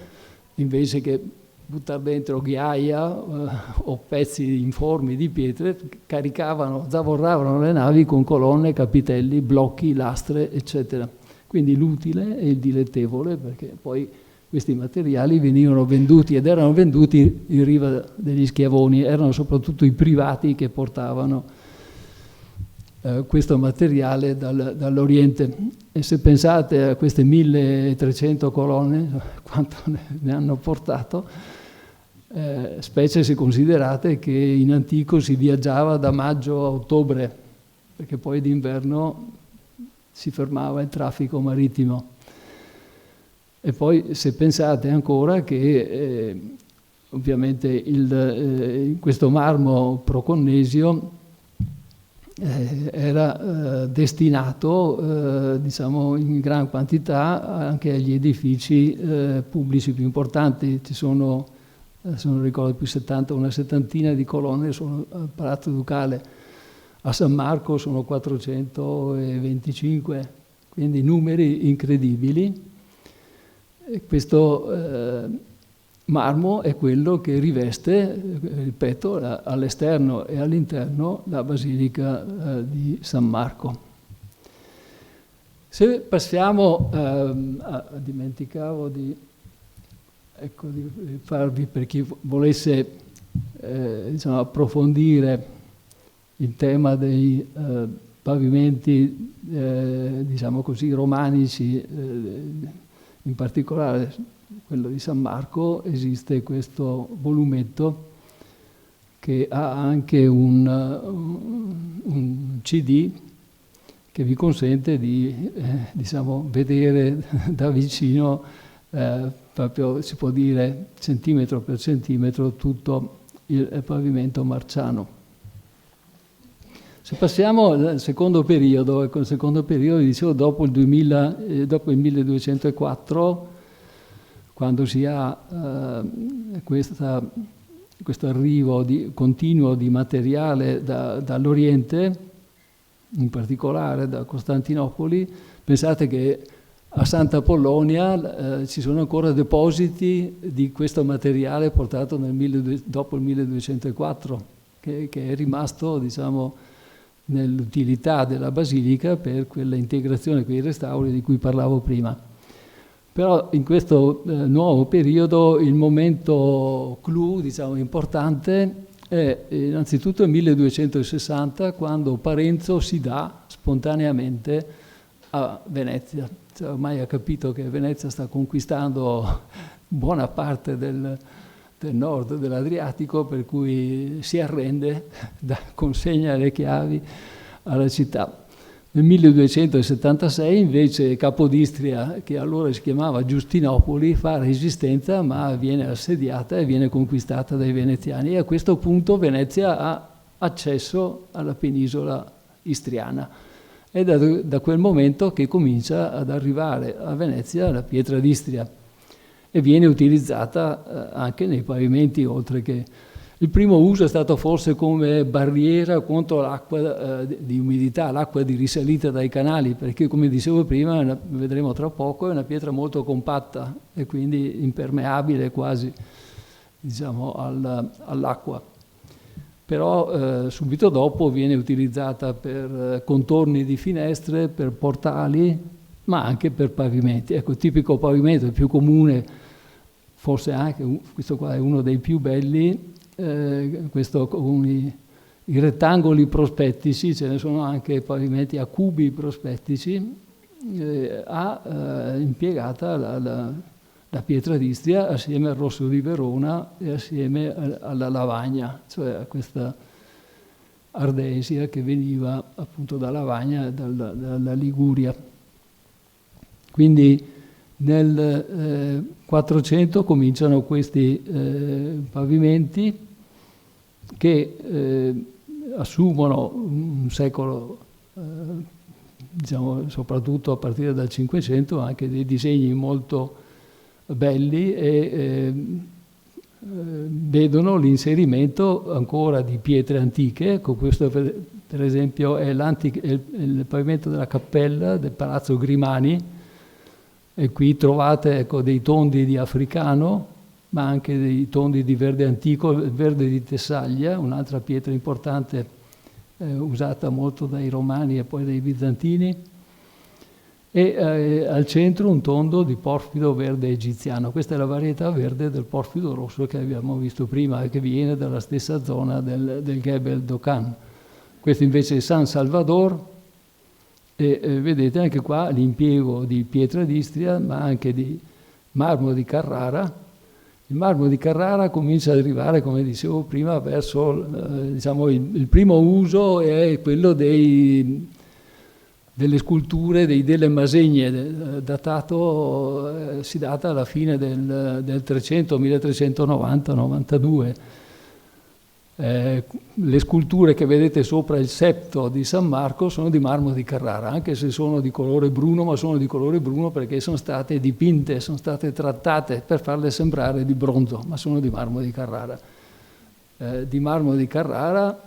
S2: invece che buttare dentro ghiaia o pezzi informi di pietre, caricavano, zavorravano le navi con colonne, capitelli, blocchi, lastre, eccetera. Quindi l'utile e il dilettevole, perché poi questi materiali venivano venduti ed erano venduti in riva degli schiavoni, erano soprattutto i privati che portavano questo materiale dall'Oriente. E se pensate a queste 1300 colonne, quanto ne hanno portato, specie se considerate che in antico si viaggiava da maggio a ottobre, perché poi d'inverno si fermava il traffico marittimo. E poi se pensate ancora che ovviamente questo marmo proconnesio era destinato diciamo in gran quantità anche agli edifici pubblici più importanti. Ci sono, se non ricordo più, una settantina di colonne sono al Palazzo Ducale. A San Marco sono 425, quindi numeri incredibili. E questo marmo è quello che riveste, ripeto, all'esterno e all'interno la Basilica di San Marco. Se passiamo, dimenticavo di farvi, per chi volesse diciamo, approfondire il tema dei pavimenti, diciamo così, romanici, in particolare quello di San Marco, esiste questo volumetto che ha anche un CD che vi consente di diciamo, vedere da vicino, proprio si può dire centimetro per centimetro, tutto il pavimento marciano. Se passiamo al secondo periodo, ecco, il secondo periodo, dicevo, dopo il 1204, quando si ha questo arrivo continuo di materiale dall'Oriente, in particolare da Costantinopoli, pensate che a Santa Apollonia ci sono ancora depositi di questo materiale portato dopo il 1204, che è rimasto, diciamo, nell'utilità della Basilica per quella integrazione, quei restauri di cui parlavo prima. Però in questo nuovo periodo il momento clou, diciamo, importante è innanzitutto il 1260, quando Parenzo si dà spontaneamente a Venezia. Cioè, ormai ha capito che Venezia sta conquistando buona parte del nord dell'Adriatico, per cui si arrende, consegna le chiavi alla città. Nel 1276 invece Capodistria, che allora si chiamava Giustinopoli, fa resistenza, ma viene assediata e viene conquistata dai veneziani, e a questo punto Venezia ha accesso alla penisola istriana. È da quel momento che comincia ad arrivare a Venezia la pietra d'Istria, e viene utilizzata anche nei pavimenti, oltre che... Il primo uso è stato forse come barriera contro l'acqua di umidità, l'acqua di risalita dai canali, perché, come dicevo prima, vedremo tra poco, è una pietra molto compatta e quindi impermeabile quasi, diciamo, all'acqua. Però subito dopo viene utilizzata per contorni di finestre, per portali, ma anche per pavimenti. Ecco, il tipico pavimento, il più comune, forse anche questo qua è uno dei più belli, questo con i rettangoli prospettici, ce ne sono anche pavimenti a cubi prospettici, ha impiegata la la pietra d'Istria assieme al rosso di Verona e assieme alla lavagna, cioè a questa ardesia che veniva appunto da Lavagna e dalla Liguria. Quindi nel 400 cominciano questi pavimenti che assumono un secolo, diciamo soprattutto a partire dal 500, anche dei disegni molto belli e vedono l'inserimento ancora di pietre antiche. Con questo per esempio è il pavimento della cappella del Palazzo Grimani, e qui trovate, ecco, dei tondi di africano, ma anche dei tondi di verde antico, il verde di Tessaglia, un'altra pietra importante usata molto dai Romani e poi dai Bizantini, e al centro un tondo di porfido verde egiziano. Questa è la varietà verde del porfido rosso che abbiamo visto prima e che viene dalla stessa zona del Gebel Dokan. Questo invece è San Salvador, e vedete anche qua l'impiego di pietra d'Istria, ma anche di marmo di Carrara. Il marmo di Carrara comincia ad arrivare, come dicevo prima, verso diciamo il primo uso è quello delle sculture delle Masegne, datato, si data alla fine del 300, 1390-92. Le sculture che vedete sopra il septo di San Marco sono di marmo di Carrara, anche se sono di colore bruno, ma sono di colore bruno perché sono state dipinte, sono state trattate per farle sembrare di bronzo, ma sono di marmo di Carrara. Di marmo di Carrara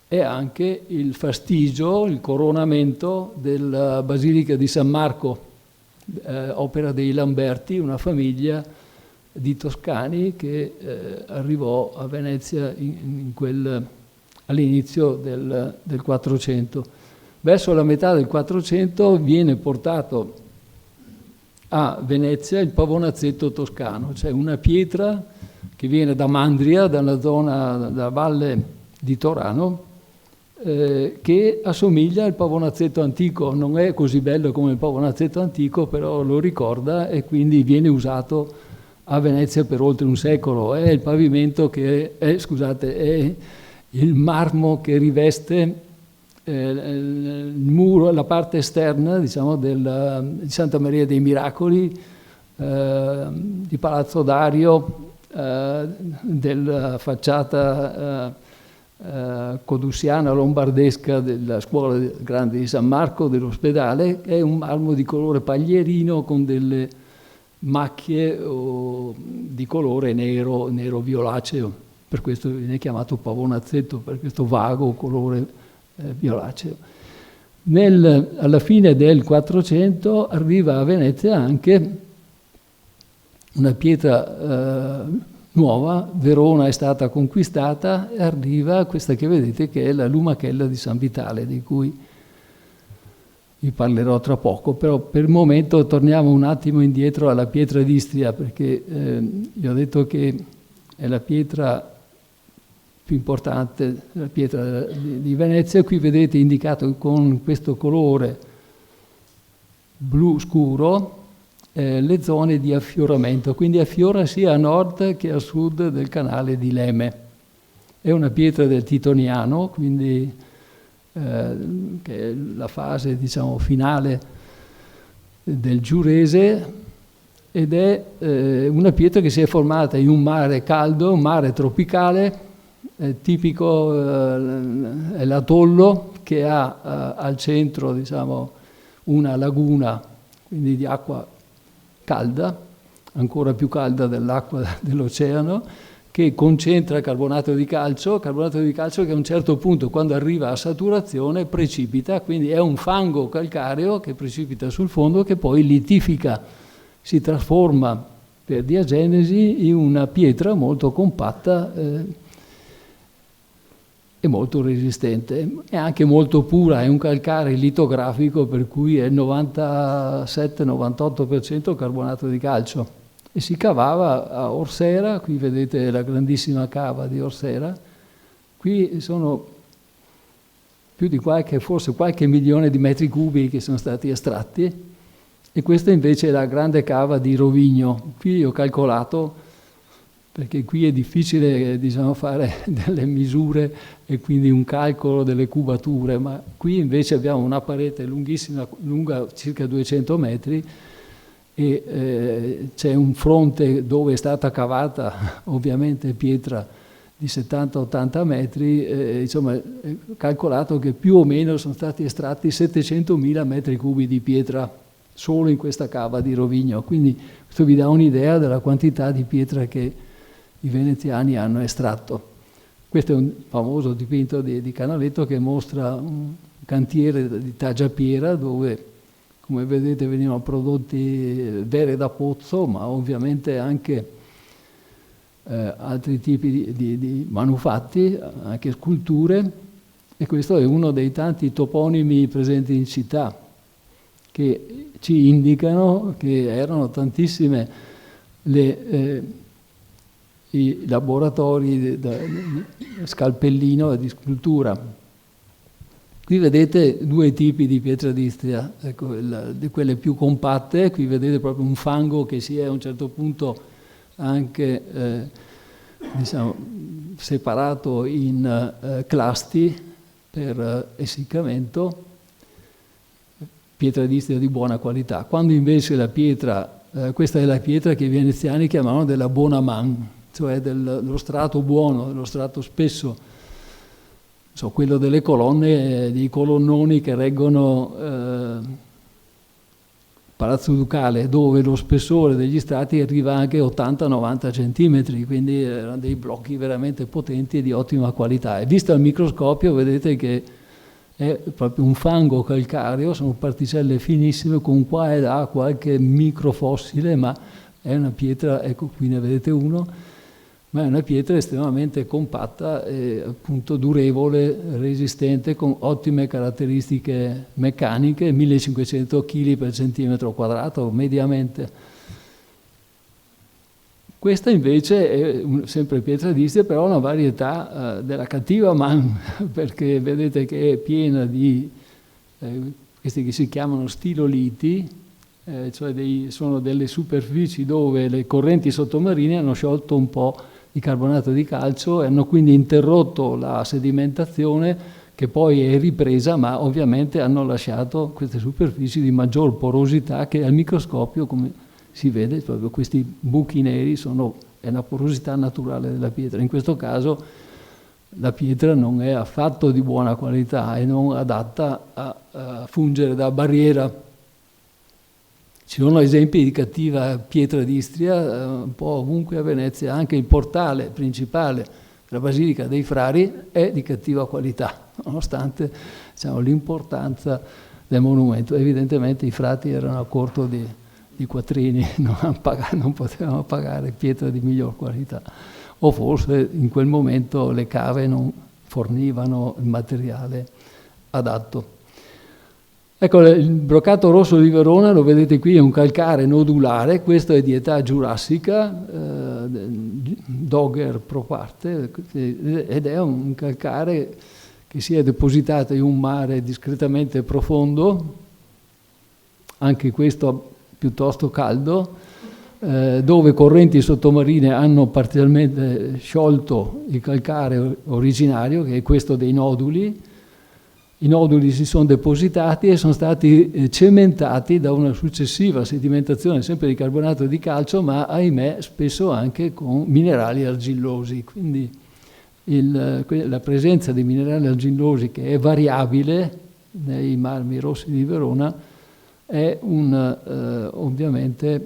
S2: è anche il fastigio, il coronamento della Basilica di San Marco, opera dei Lamberti, una famiglia di toscani che arrivò a Venezia all'inizio del 400. Verso la metà del 400 viene portato a Venezia il pavonazzetto toscano, cioè una pietra che viene da Mandria, dalla valle di Torano, che assomiglia al pavonazzetto antico. Non è così bello come il pavonazzetto antico, però lo ricorda, e quindi viene usato a Venezia per oltre un secolo. È il pavimento è il marmo che riveste il muro, la parte esterna, diciamo, di Santa Maria dei Miracoli, di Palazzo Dario, della facciata codusiana lombardesca della scuola grande di San Marco, dell'ospedale. È un marmo di colore paglierino con delle macchie di colore nero violaceo, per questo viene chiamato pavonazzetto, per questo vago colore violaceo. Alla fine del 400 arriva a Venezia anche una pietra nuova. Verona è stata conquistata e arriva questa che vedete, che è la lumachella di San Vitale, di cui vi parlerò tra poco. Però per il momento torniamo un attimo indietro alla pietra d'Istria, perché vi ho detto che è la pietra più importante, la pietra di Venezia. Qui vedete indicato con questo colore blu scuro le zone di affioramento, quindi affiora sia a nord che a sud del canale di Leme. È una pietra del Titoniano, quindi che è la fase, diciamo, finale del Giurese, ed è una pietra che si è formata in un mare caldo, un mare tropicale, tipico è l'atollo, che ha al centro, diciamo, una laguna, quindi di acqua calda, ancora più calda dell'acqua dell'oceano, che concentra carbonato di calcio che a un certo punto, quando arriva a saturazione, precipita, quindi è un fango calcareo che precipita sul fondo, che poi litifica, si trasforma per diagenesi in una pietra molto compatta e molto resistente. È anche molto pura, è un calcare litografico, per cui è il 97-98% carbonato di calcio. E si cavava a Orsera, qui vedete la grandissima cava di Orsera. Qui sono più di forse qualche milione di metri cubi che sono stati estratti, E questa invece è la grande cava di Rovigno. Qui ho calcolato, perché qui è difficile fare delle misure e quindi un calcolo delle cubature, ma qui invece abbiamo una parete lunghissima, lunga circa 200 metri, e c'è un fronte dove è stata cavata ovviamente pietra di 70-80 metri, insomma, calcolato che più o meno sono stati estratti 700.000 metri cubi di pietra solo in questa cava di Rovigno. Quindi questo vi dà un'idea della quantità di pietra che i veneziani hanno estratto. Questo è un famoso dipinto di Canaletto che mostra un cantiere di Taggiapiera dove, come vedete, venivano prodotti vere da pozzo, ma ovviamente anche altri tipi di manufatti, anche sculture, e questo è uno dei tanti toponimi presenti in città che ci indicano che erano tantissime i laboratori di scalpellino e di scultura. Qui vedete due tipi di pietra d'Istria, ecco, di quelle più compatte. Qui vedete proprio un fango che si è a un certo punto anche separato in clasti per essiccamento, pietra d'Istria di buona qualità. Quando invece la pietra, questa è la pietra che i veneziani chiamavano della buona man, cioè dello strato buono, dello strato spesso, quello delle colonne, dei colonnoni che reggono Palazzo Ducale, dove lo spessore degli strati arriva anche 80-90 centimetri, quindi erano dei blocchi veramente potenti e di ottima qualità. E visto al microscopio vedete che è proprio un fango calcareo, sono particelle finissime con qua e là qualche microfossile, ma è una pietra, ecco qui ne vedete uno, ma è una pietra estremamente compatta e appunto durevole, resistente, con ottime caratteristiche meccaniche, 1500 kg per centimetro quadrato mediamente. Questa invece è sempre pietra d'Istria, però una varietà della cattiva man, perché vedete che è piena di questi che si chiamano stiloliti, cioè sono delle superfici dove le correnti sottomarine hanno sciolto un po' di carbonato di calcio e hanno quindi interrotto la sedimentazione, che poi è ripresa, ma ovviamente hanno lasciato queste superfici di maggior porosità che al microscopio, come si vede, proprio questi buchi neri è una porosità naturale della pietra. In questo caso la pietra non è affatto di buona qualità e non adatta a fungere da barriera. Ci sono esempi di cattiva pietra d'Istria un po' ovunque a Venezia, anche il portale principale della Basilica dei Frari è di cattiva qualità, nonostante l'importanza del monumento. Evidentemente i frati erano a corto di quattrini, non potevano pagare pietra di miglior qualità, o forse in quel momento le cave non fornivano il materiale adatto. Ecco, il brocato rosso di Verona, lo vedete qui, è un calcare nodulare, questo è di età giurassica, Dogger pro parte, ed è un calcare che si è depositato in un mare discretamente profondo, anche questo piuttosto caldo, dove correnti sottomarine hanno parzialmente sciolto il calcare originario, che è questo dei noduli. I noduli si sono depositati e sono stati cementati da una successiva sedimentazione sempre di carbonato di calcio, ma ahimè spesso anche con minerali argillosi. Quindi la presenza di minerali argillosi, che è variabile nei marmi rossi di Verona, è ovviamente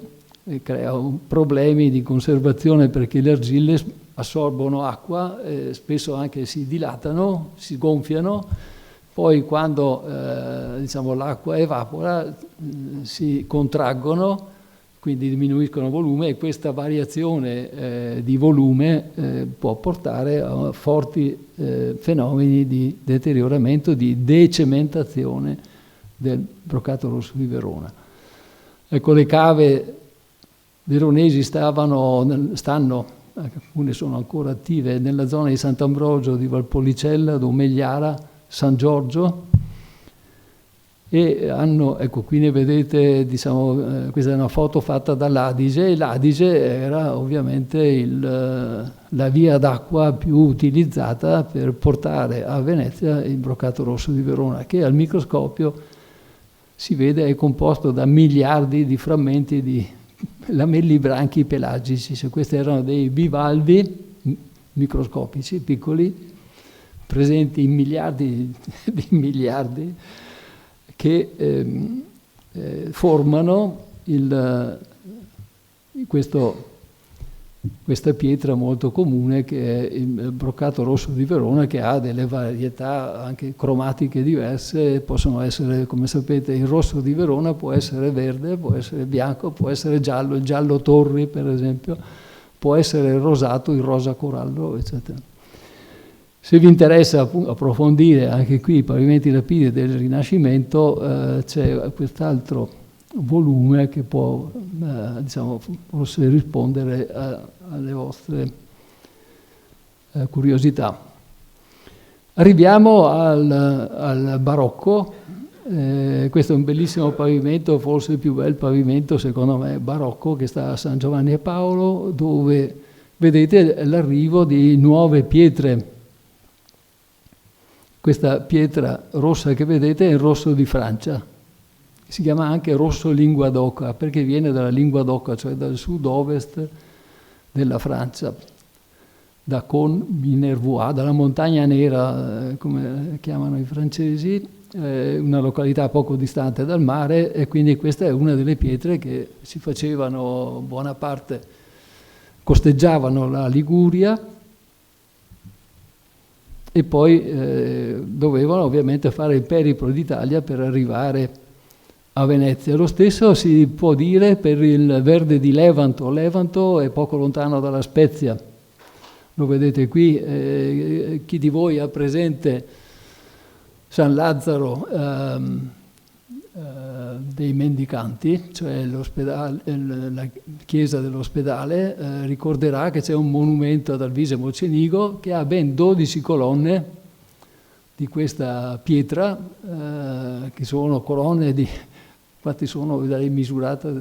S2: crea problemi di conservazione, perché le argille assorbono acqua, spesso anche si dilatano, si gonfiano. Poi quando l'acqua evapora si contraggono, quindi diminuiscono volume, e questa variazione di volume può portare a forti fenomeni di deterioramento, di decementazione del brocato rosso di Verona. Ecco, le cave veronesi stanno, alcune sono ancora attive, nella zona di Sant'Ambrogio, di Valpolicella, Domegliara, San Giorgio, e hanno, ecco, qui ne vedete, diciamo, questa è una foto fatta dall'Adige, e l'Adige era ovviamente la via d'acqua più utilizzata per portare a Venezia il broccato rosso di Verona, che al microscopio si vede è composto da miliardi di frammenti di lamelli branchi pelagici, cioè questi erano dei bivalvi microscopici, piccoli, presenti in miliardi di miliardi, che formano questa pietra molto comune che è il broccato rosso di Verona, che ha delle varietà anche cromatiche diverse. Possono essere, come sapete, il rosso di Verona può essere verde, può essere bianco, può essere giallo, il giallo torri per esempio, può essere il rosato, il rosa corallo, eccetera. Se vi interessa approfondire anche qui i pavimenti lapidei del Rinascimento, c'è quest'altro volume che può, diciamo, forse rispondere alle vostre curiosità. Arriviamo al barocco. Questo è un bellissimo pavimento, forse il più bel pavimento secondo me barocco, che sta a San Giovanni e Paolo, dove vedete l'arrivo di nuove pietre. Questa pietra rossa che vedete è il rosso di Francia, si chiama anche rosso lingua d'oca, perché viene dalla lingua d'oca, cioè dal sud-ovest della Francia, da Con-Minervois, dalla montagna nera, come chiamano i francesi, una località poco distante dal mare, e quindi questa è una delle pietre che si facevano buona parte, costeggiavano la Liguria, e poi dovevano ovviamente fare il periplo d'Italia per arrivare a Venezia. Lo stesso si può dire per il verde di Levanto. Levanto è poco lontano dalla Spezia, lo vedete qui. Chi di voi ha presente San Lazzaro dei Mendicanti, cioè la chiesa dell'ospedale, ricorderà che c'è un monumento ad Alvise Mocenigo che ha ben 12 colonne di questa pietra, che sono colonne infatti sono, l'hai misurata,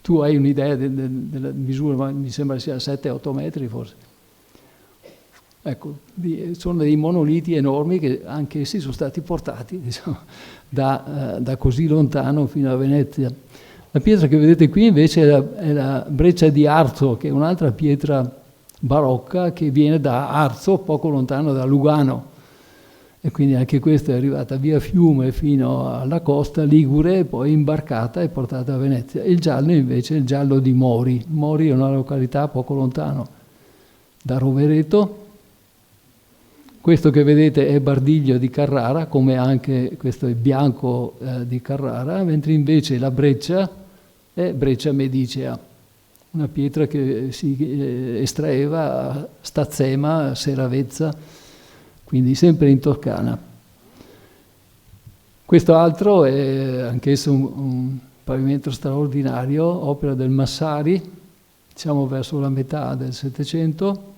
S2: tu hai un'idea della misura, ma mi sembra sia 7-8 metri forse. Ecco, sono dei monoliti enormi che anche essi sono stati portati, diciamo, da così lontano fino a Venezia. La pietra che vedete qui invece è la breccia di Arzo, che è un'altra pietra barocca che viene da Arzo, poco lontano da Lugano. E quindi anche questa è arrivata via fiume fino alla costa ligure, poi imbarcata e portata a Venezia. Il giallo invece è il giallo di Mori. Mori è una località poco lontano da Rovereto. Questo che vedete è Bardiglio di Carrara, come anche questo è bianco di Carrara, mentre invece la breccia è breccia medicea, una pietra che si estraeva a Stazzema, Seravezza, quindi sempre in Toscana. Questo altro è anch'esso un pavimento straordinario, opera del Massari, diciamo verso la metà del Settecento,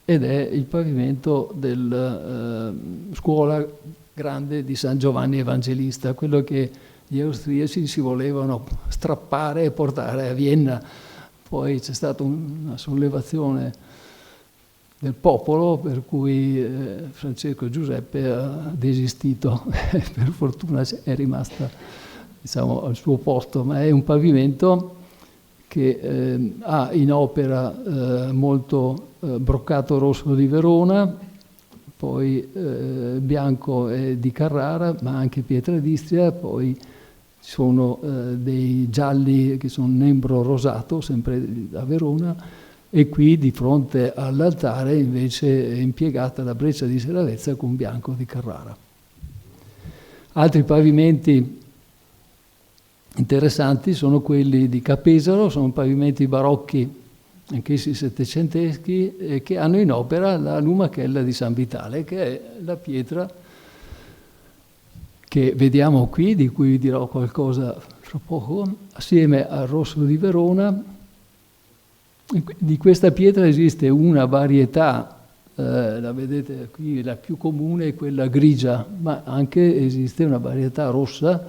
S2: ed è il pavimento della scuola grande di San Giovanni Evangelista, quello che gli austriaci si volevano strappare e portare a Vienna. Poi c'è stata una sollevazione del popolo per cui Francesco Giuseppe ha desistito, per fortuna è rimasta, diciamo, al suo posto, ma è un pavimento che ha in opera molto broccato rosso di Verona, poi bianco di Carrara, ma anche pietra d'Istria, poi ci sono dei gialli che sono nembro rosato, sempre da Verona, e qui di fronte all'altare invece è impiegata la breccia di Seravezza con bianco di Carrara. Altri pavimenti interessanti sono quelli di Capesaro, sono pavimenti barocchi, anch'essi settecenteschi, che hanno in opera la lumachella di San Vitale, che è la pietra che vediamo qui, di cui vi dirò qualcosa fra poco, assieme al rosso di Verona. Di questa pietra esiste una varietà la vedete qui, la più comune è quella grigia, ma anche esiste una varietà rossa,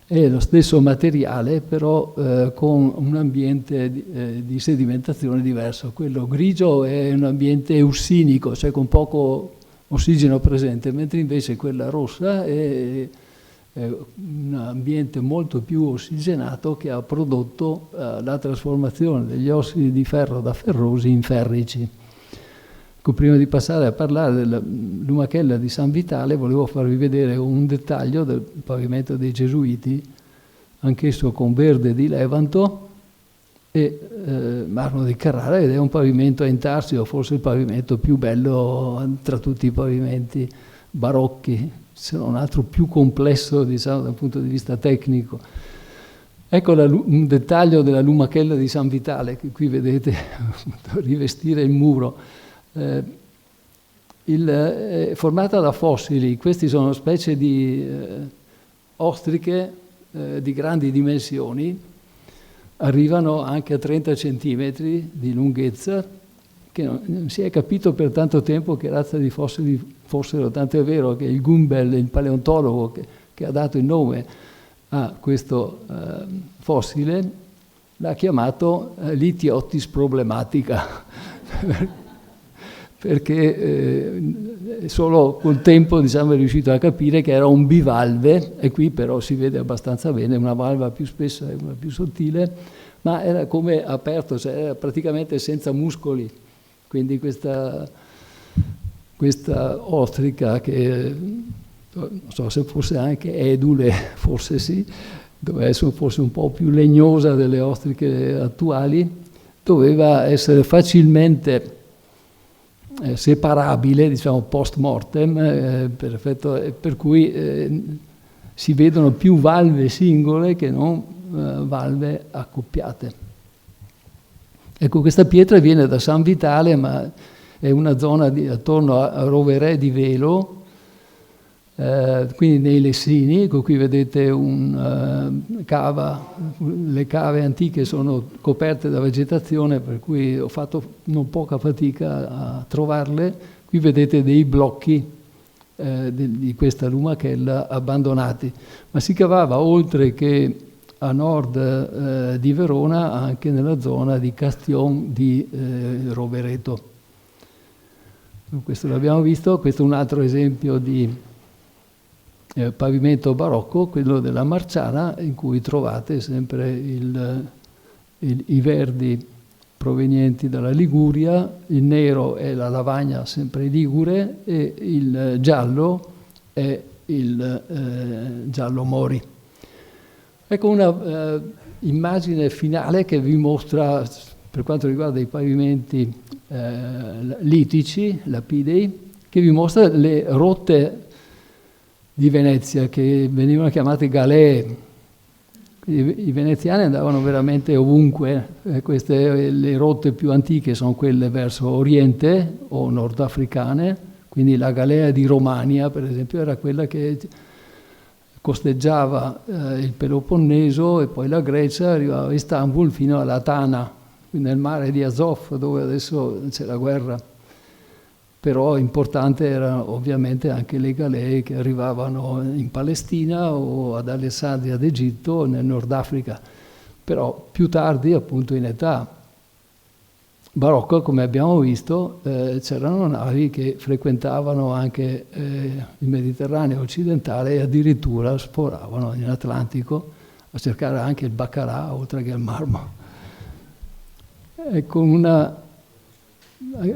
S2: è lo stesso materiale, però con un ambiente di sedimentazione diverso. Quello grigio è un ambiente eussinico, cioè con poco ossigeno presente, mentre invece quella rossa è un ambiente molto più ossigenato che ha prodotto la trasformazione degli ossidi di ferro da ferrosi in ferrici. Ecco, prima di passare a parlare della lumachella di San Vitale, volevo farvi vedere un dettaglio del pavimento dei Gesuiti, anch'esso con verde di Levanto e marmo di Carrara, ed è un pavimento a intarsio, forse il pavimento più bello tra tutti i pavimenti barocchi, se non altro più complesso, diciamo, dal punto di vista tecnico. Ecco un dettaglio della lumachella di San Vitale, che qui vedete rivestire il muro. È formata da fossili. Questi sono specie di ostriche di grandi dimensioni, arrivano anche a 30 centimetri di lunghezza, che non si è capito per tanto tempo che razza di fossili fossero, tanto è vero che il Gumbel, il paleontologo che ha dato il nome a questo fossile, l'ha chiamato Lithiottis problematica, perché solo col tempo, diciamo, è riuscito a capire che era un bivalve, e qui però si vede abbastanza bene, una valva più spessa e una più sottile, ma era come aperto, cioè era praticamente senza muscoli. Quindi questa ostrica, che non so se fosse anche edule, forse sì, doveva essere forse un po' più legnosa delle ostriche attuali, doveva essere facilmente separabile, diciamo post mortem, per cui si vedono più valve singole che non valve accoppiate. Ecco, questa pietra viene da San Vitale, ma è una zona attorno a Roverè di Velo, quindi nei Lessini. Ecco, qui vedete le cave antiche sono coperte da vegetazione, per cui ho fatto non poca fatica a trovarle. Qui vedete dei blocchi di questa lumachella abbandonati, ma si cavava oltre che a nord di Verona anche nella zona di Castion di Rovereto. Questo l'abbiamo visto. Questo è un altro esempio di pavimento barocco, quello della Marciana, in cui trovate sempre i verdi provenienti dalla Liguria, il nero è la lavagna sempre ligure e il giallo è il giallo mori. Ecco una immagine finale che vi mostra, per quanto riguarda i pavimenti litici, lapidei, che vi mostra le rotte di Venezia, che venivano chiamate galee. I veneziani andavano veramente ovunque. Le rotte più antiche sono quelle verso Oriente o nordafricane, quindi la galea di Romania, per esempio, era quella che costeggiava il Peloponneso e poi la Grecia, arrivava a Istanbul fino alla Tana, nel mare di Azov, dove adesso c'è la guerra. Però importante erano ovviamente anche le galee che arrivavano in Palestina o ad Alessandria d'Egitto, nel Nord Africa. Però più tardi, appunto in età barocca, come abbiamo visto, c'erano navi che frequentavano anche il Mediterraneo occidentale e addirittura sforavano in Atlantico a cercare anche il baccarà oltre che il marmo. Ecco,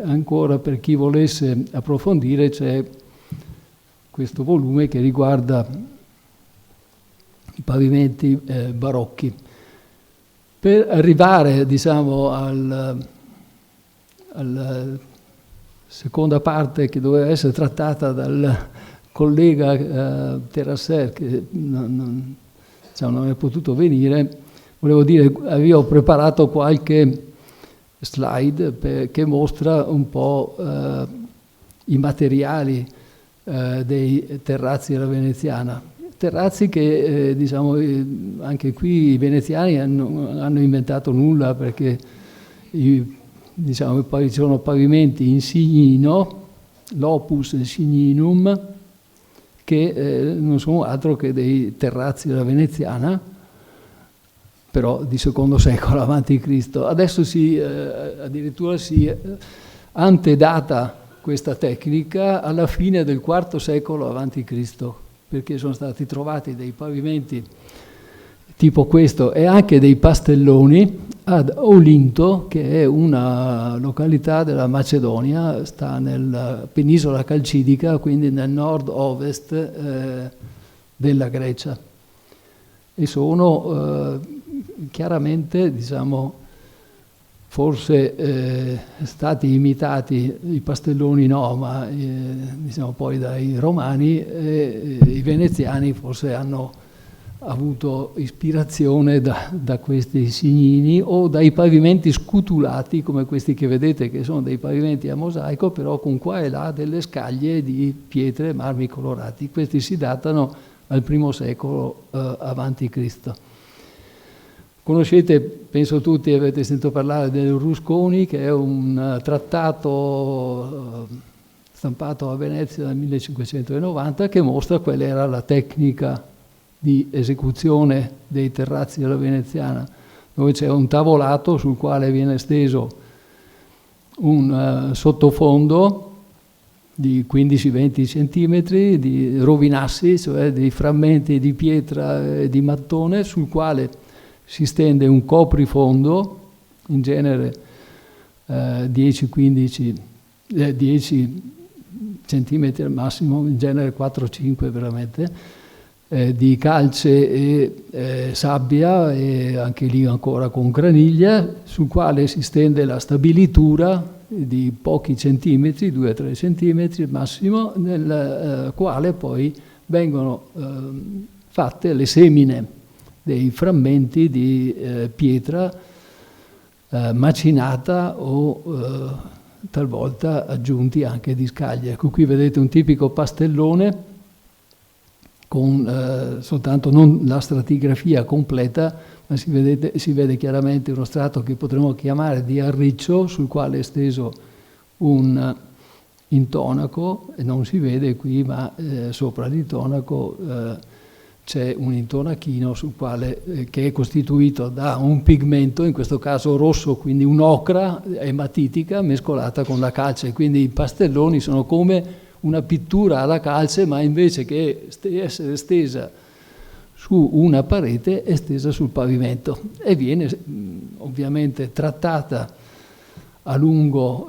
S2: ancora per chi volesse approfondire, c'è questo volume che riguarda i pavimenti barocchi. Per arrivare, diciamo, alla seconda parte che doveva essere trattata dal collega Terrasser, che non è potuto venire, volevo dire, avevo preparato qualche slide che mostra un po' i materiali dei terrazzi della veneziana. Terrazzi che, diciamo, anche qui i veneziani hanno inventato nulla, perché i diciamo, poi ci sono pavimenti in Signino, l'opus Signinum, che non sono altro che dei terrazzi della veneziana, però di secondo secolo avanti Cristo. Adesso addirittura si antedata questa tecnica alla fine del IV secolo avanti Cristo, perché sono stati trovati dei pavimenti tipo questo e anche dei pastelloni ad Olinto, che è una località della Macedonia, sta nella penisola calcidica, quindi nel nord-ovest della Grecia. E sono chiaramente, diciamo, forse stati imitati, i pastelloni no, ma diciamo poi dai romani, e i veneziani forse hanno avuto ispirazione da questi signini o dai pavimenti scutulati come questi che vedete, che sono dei pavimenti a mosaico però con qua e là delle scaglie di pietre e marmi colorati. Questi si datano al I secolo avanti Cristo. Conoscete, penso tutti avete sentito parlare del Rusconi, che è un trattato stampato a Venezia nel 1590 che mostra qual era la tecnica di esecuzione dei terrazzi della veneziana, dove c'è un tavolato sul quale viene steso un sottofondo di 15-20 centimetri di rovinassi, cioè dei frammenti di pietra e di mattone, sul quale si stende un coprifondo, in genere 10 centimetri al massimo, in genere 4-5 veramente, di calce e sabbia, e anche lì ancora con graniglia, sul quale si stende la stabilitura di pochi centimetri, 2-3 centimetri al massimo, nel quale poi vengono fatte le semine dei frammenti di pietra macinata o talvolta aggiunti anche di scaglie. Ecco, qui vedete un tipico pastellone con soltanto non la stratigrafia completa, ma si vede chiaramente uno strato che potremmo chiamare di arriccio, sul quale è steso un intonaco, e non si vede qui, ma sopra l'intonaco c'è un intonachino sul quale, che è costituito da un pigmento, in questo caso rosso, quindi un'ocra ematitica mescolata con la calce. Quindi i pastelloni sono come una pittura alla calce, ma invece che essere stesa su una parete è stesa sul pavimento e viene ovviamente trattata a lungo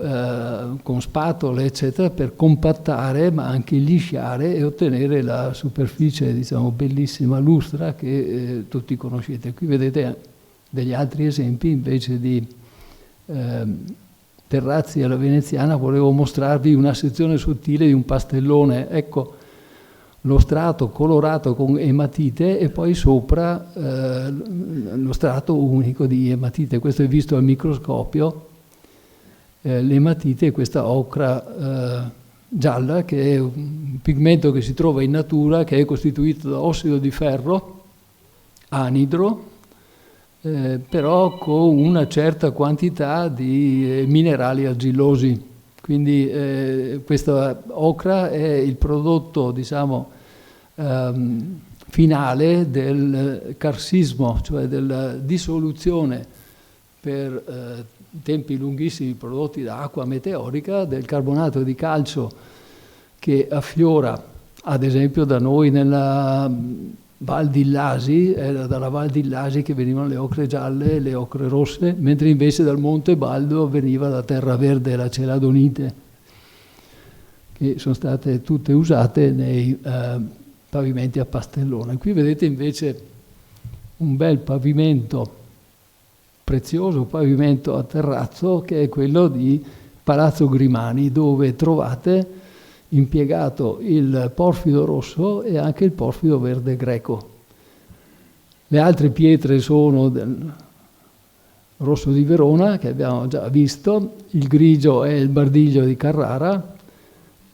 S2: con spatole eccetera per compattare ma anche lisciare e ottenere la superficie, diciamo, bellissima lustra che tutti conoscete. Qui vedete degli altri esempi invece di terrazzi alla veneziana. Volevo mostrarvi una sezione sottile di un pastellone. Ecco lo strato colorato con ematite e poi sopra lo strato unico di ematite. Questo è visto al microscopio. L'ematite è questa ocra gialla, che è un pigmento che si trova in natura, che è costituito da ossido di ferro anidro, però con una certa quantità di minerali argillosi. Quindi questa ocra è il prodotto, diciamo, finale del carsismo, cioè della dissoluzione per tempi lunghissimi prodotti da acqua meteorica del carbonato di calcio che affiora, ad esempio da noi nella Val di Lasi, era dalla Val di Lasi che venivano le ocre gialle e le ocre rosse, mentre invece dal Monte Baldo veniva la terra verde, la celadonite, che sono state tutte usate nei pavimenti a pastellone. Qui vedete invece un bel pavimento, prezioso pavimento a terrazzo, che è quello di Palazzo Grimani, dove trovate impiegato il porfido rosso e anche il porfido verde greco. Le altre pietre sono del rosso di Verona, che abbiamo già visto, il grigio è il bardiglio di Carrara,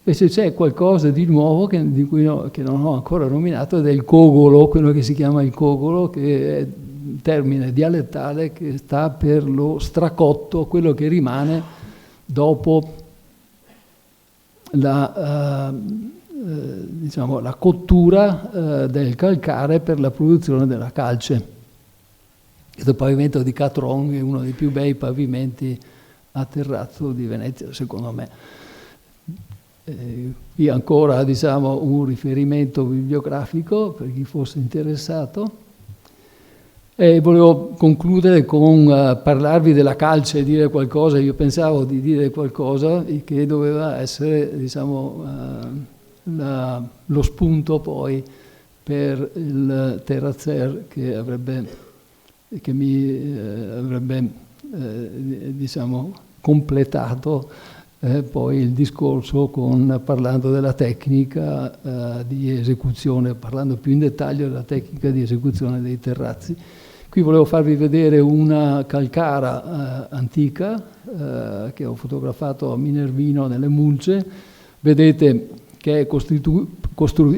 S2: e se c'è qualcosa di nuovo che non ho ancora nominato, ed è il cogolo, quello che si chiama il cogolo, che è termine dialettale che sta per lo stracotto, quello che rimane dopo diciamo, la cottura del calcare per la produzione della calce. Questo pavimento di Catron è uno dei più bei pavimenti a terrazzo di Venezia, secondo me. Qui ancora, diciamo, un riferimento bibliografico per chi fosse interessato. E volevo concludere con parlarvi della calce e dire qualcosa. Io pensavo di dire qualcosa che doveva essere, diciamo, lo spunto poi per il terrazzer che mi avrebbe diciamo, completato poi il discorso parlando della tecnica di esecuzione, parlando più in dettaglio della tecnica di esecuzione dei terrazzi. Qui volevo farvi vedere una calcara antica che ho fotografato a Minervino nelle Mulce. Vedete che è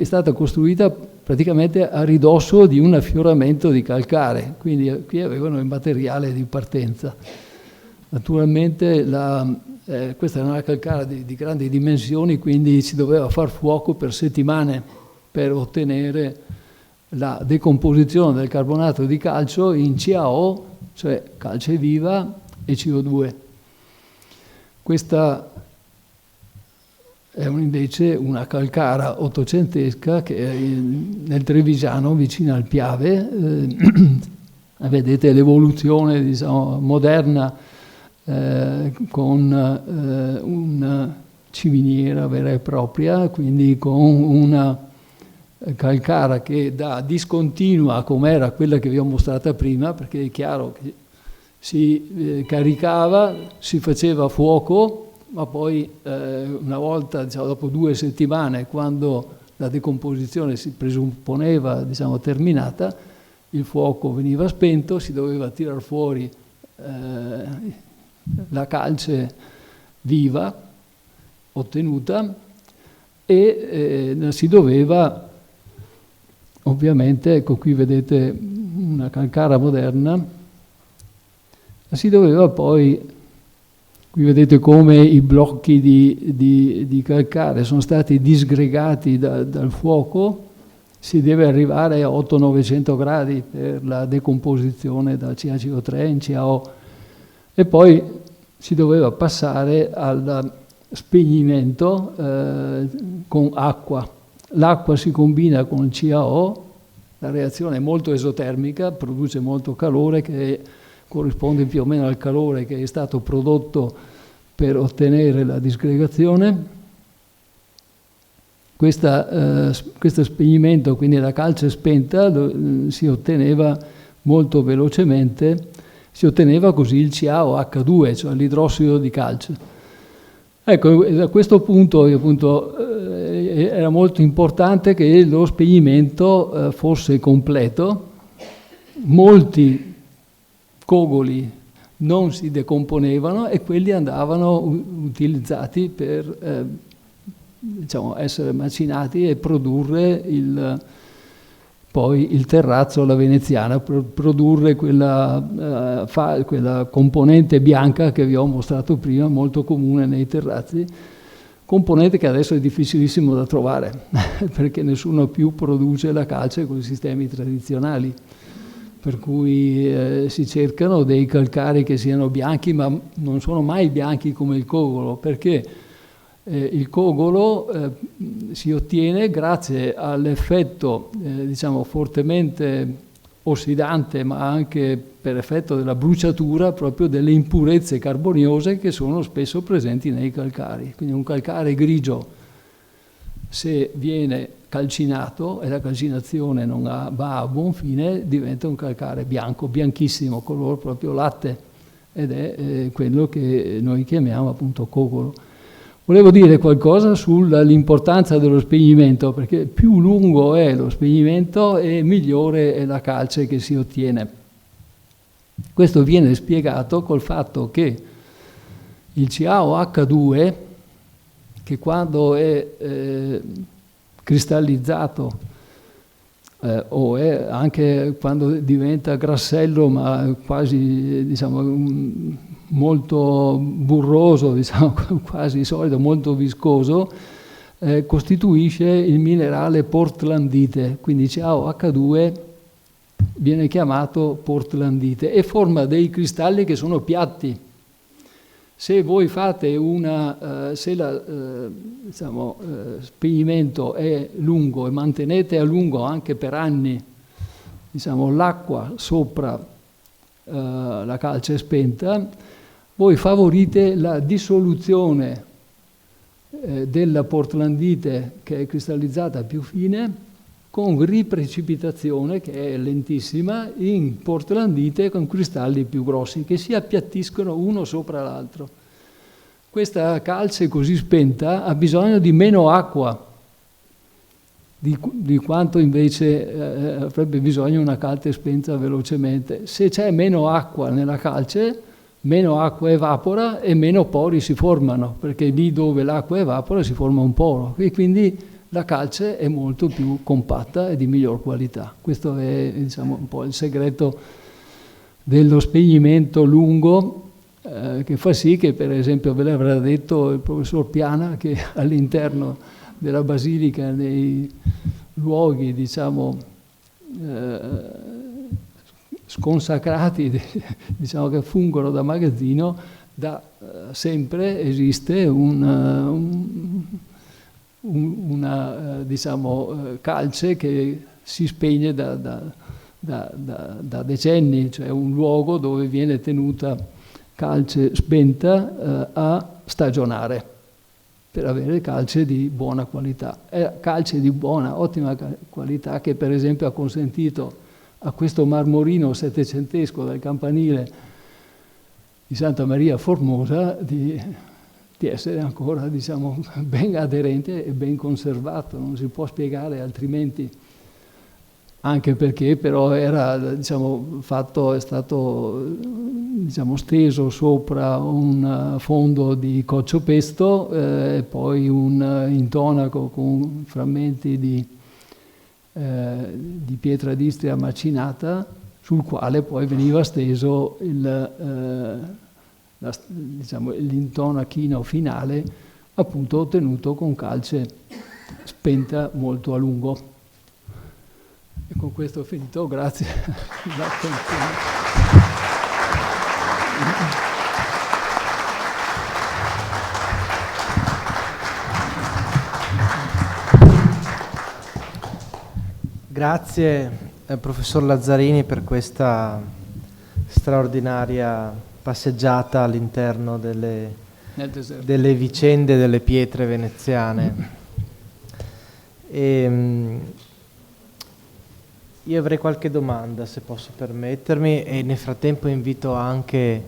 S2: stata costruita praticamente a ridosso di un affioramento di calcare, quindi qui avevano il materiale di partenza. Naturalmente questa era una calcara di grandi dimensioni, quindi si doveva far fuoco per settimane per ottenere la decomposizione del carbonato di calcio in CaO, cioè calce viva, e CO2. Questa è invece una calcara ottocentesca che è nel Trevigiano, vicino al Piave. Vedete l'evoluzione, diciamo, moderna con una ciminiera vera e propria, quindi con una calcara che da discontinua come era quella che vi ho mostrata prima, perché è chiaro che si caricava, si faceva fuoco, ma poi una volta, diciamo, dopo 2 settimane, quando la decomposizione si presupponeva, diciamo, terminata, il fuoco veniva spento, si doveva tirar fuori la calce viva ottenuta e si doveva, ovviamente, ecco qui vedete una calcara moderna, si doveva poi, qui vedete come i blocchi di calcare sono stati disgregati dal fuoco, si deve arrivare a 800-900 gradi per la decomposizione da CaCO3 in CaO, e poi si doveva passare al spegnimento con acqua. L'acqua si combina con il CaO, la reazione è molto esotermica, produce molto calore che corrisponde più o meno al calore che è stato prodotto per ottenere la disgregazione. Questo spegnimento, quindi la calce spenta, si otteneva molto velocemente, si otteneva così il CaOH2, cioè l'idrossido di calce. Ecco, da questo punto appunto, era molto importante che lo spegnimento fosse completo. Molti cogoli non si decomponevano e quelli andavano utilizzati per diciamo, essere macinati e produrre poi il terrazzo alla veneziana, produrre quella componente bianca che vi ho mostrato prima, molto comune nei terrazzi, componente che adesso è difficilissimo da trovare perché nessuno più produce la calce con i sistemi tradizionali, per cui si cercano dei calcari che siano bianchi, ma non sono mai bianchi come il cogolo, perché il cogolo si ottiene grazie all'effetto diciamo fortemente ossidante, ma anche per effetto della bruciatura proprio delle impurezze carboniose che sono spesso presenti nei calcari. Quindi un calcare grigio, se viene calcinato e la calcinazione non va a buon fine, diventa un calcare bianco, bianchissimo, color proprio latte, ed è quello che noi chiamiamo appunto cogolo. Volevo dire qualcosa sull'importanza dello spegnimento, perché più lungo è lo spegnimento e migliore è la calce che si ottiene. Questo viene spiegato col fatto che il CaOH2, che quando è cristallizzato o è anche quando diventa grassello, ma quasi, diciamo, molto burroso, diciamo, quasi solido, molto viscoso, costituisce il minerale portlandite, quindi CaOH2 viene chiamato portlandite e forma dei cristalli che sono piatti. Se voi fate spegnimento è lungo e mantenete a lungo anche per anni, diciamo, l'acqua sopra la calce spenta, voi favorite la dissoluzione della portlandite che è cristallizzata più fine con riprecipitazione, che è lentissima, in portlandite con cristalli più grossi che si appiattiscono uno sopra l'altro. Questa calce così spenta ha bisogno di meno acqua di quanto invece avrebbe bisogno una calce spenta velocemente. Se c'è meno acqua nella calce, meno acqua evapora e meno pori si formano, perché lì dove l'acqua evapora si forma un poro e quindi la calce è molto più compatta e di miglior qualità. Questo è, diciamo, un po' il segreto dello spegnimento lungo, che fa sì che, per esempio, ve l'avrà detto il professor Piana, che all'interno della basilica, nei luoghi, diciamo, sconsacrati, diciamo, che fungono da magazzino, da sempre esiste una diciamo, calce che si spegne da decenni, cioè un luogo dove viene tenuta calce spenta a stagionare per avere calce di buona qualità. È calce di buona, ottima qualità che per esempio ha consentito a questo marmorino settecentesco del campanile di Santa Maria Formosa di essere ancora, diciamo, ben aderente e ben conservato, non si può spiegare altrimenti, anche perché però era, diciamo, è stato, diciamo, steso sopra un fondo di coccio-pesto e poi un intonaco con frammenti di pietra d'Istria macinata, sul quale poi veniva steso diciamo, l'intonachino finale, appunto ottenuto con calce spenta molto a lungo. E con questo ho finito, grazie dell'attenzione.
S1: Grazie professor Lazzarini per questa straordinaria passeggiata all'interno delle vicende delle pietre veneziane. Io avrei qualche domanda, se posso permettermi, e nel frattempo invito anche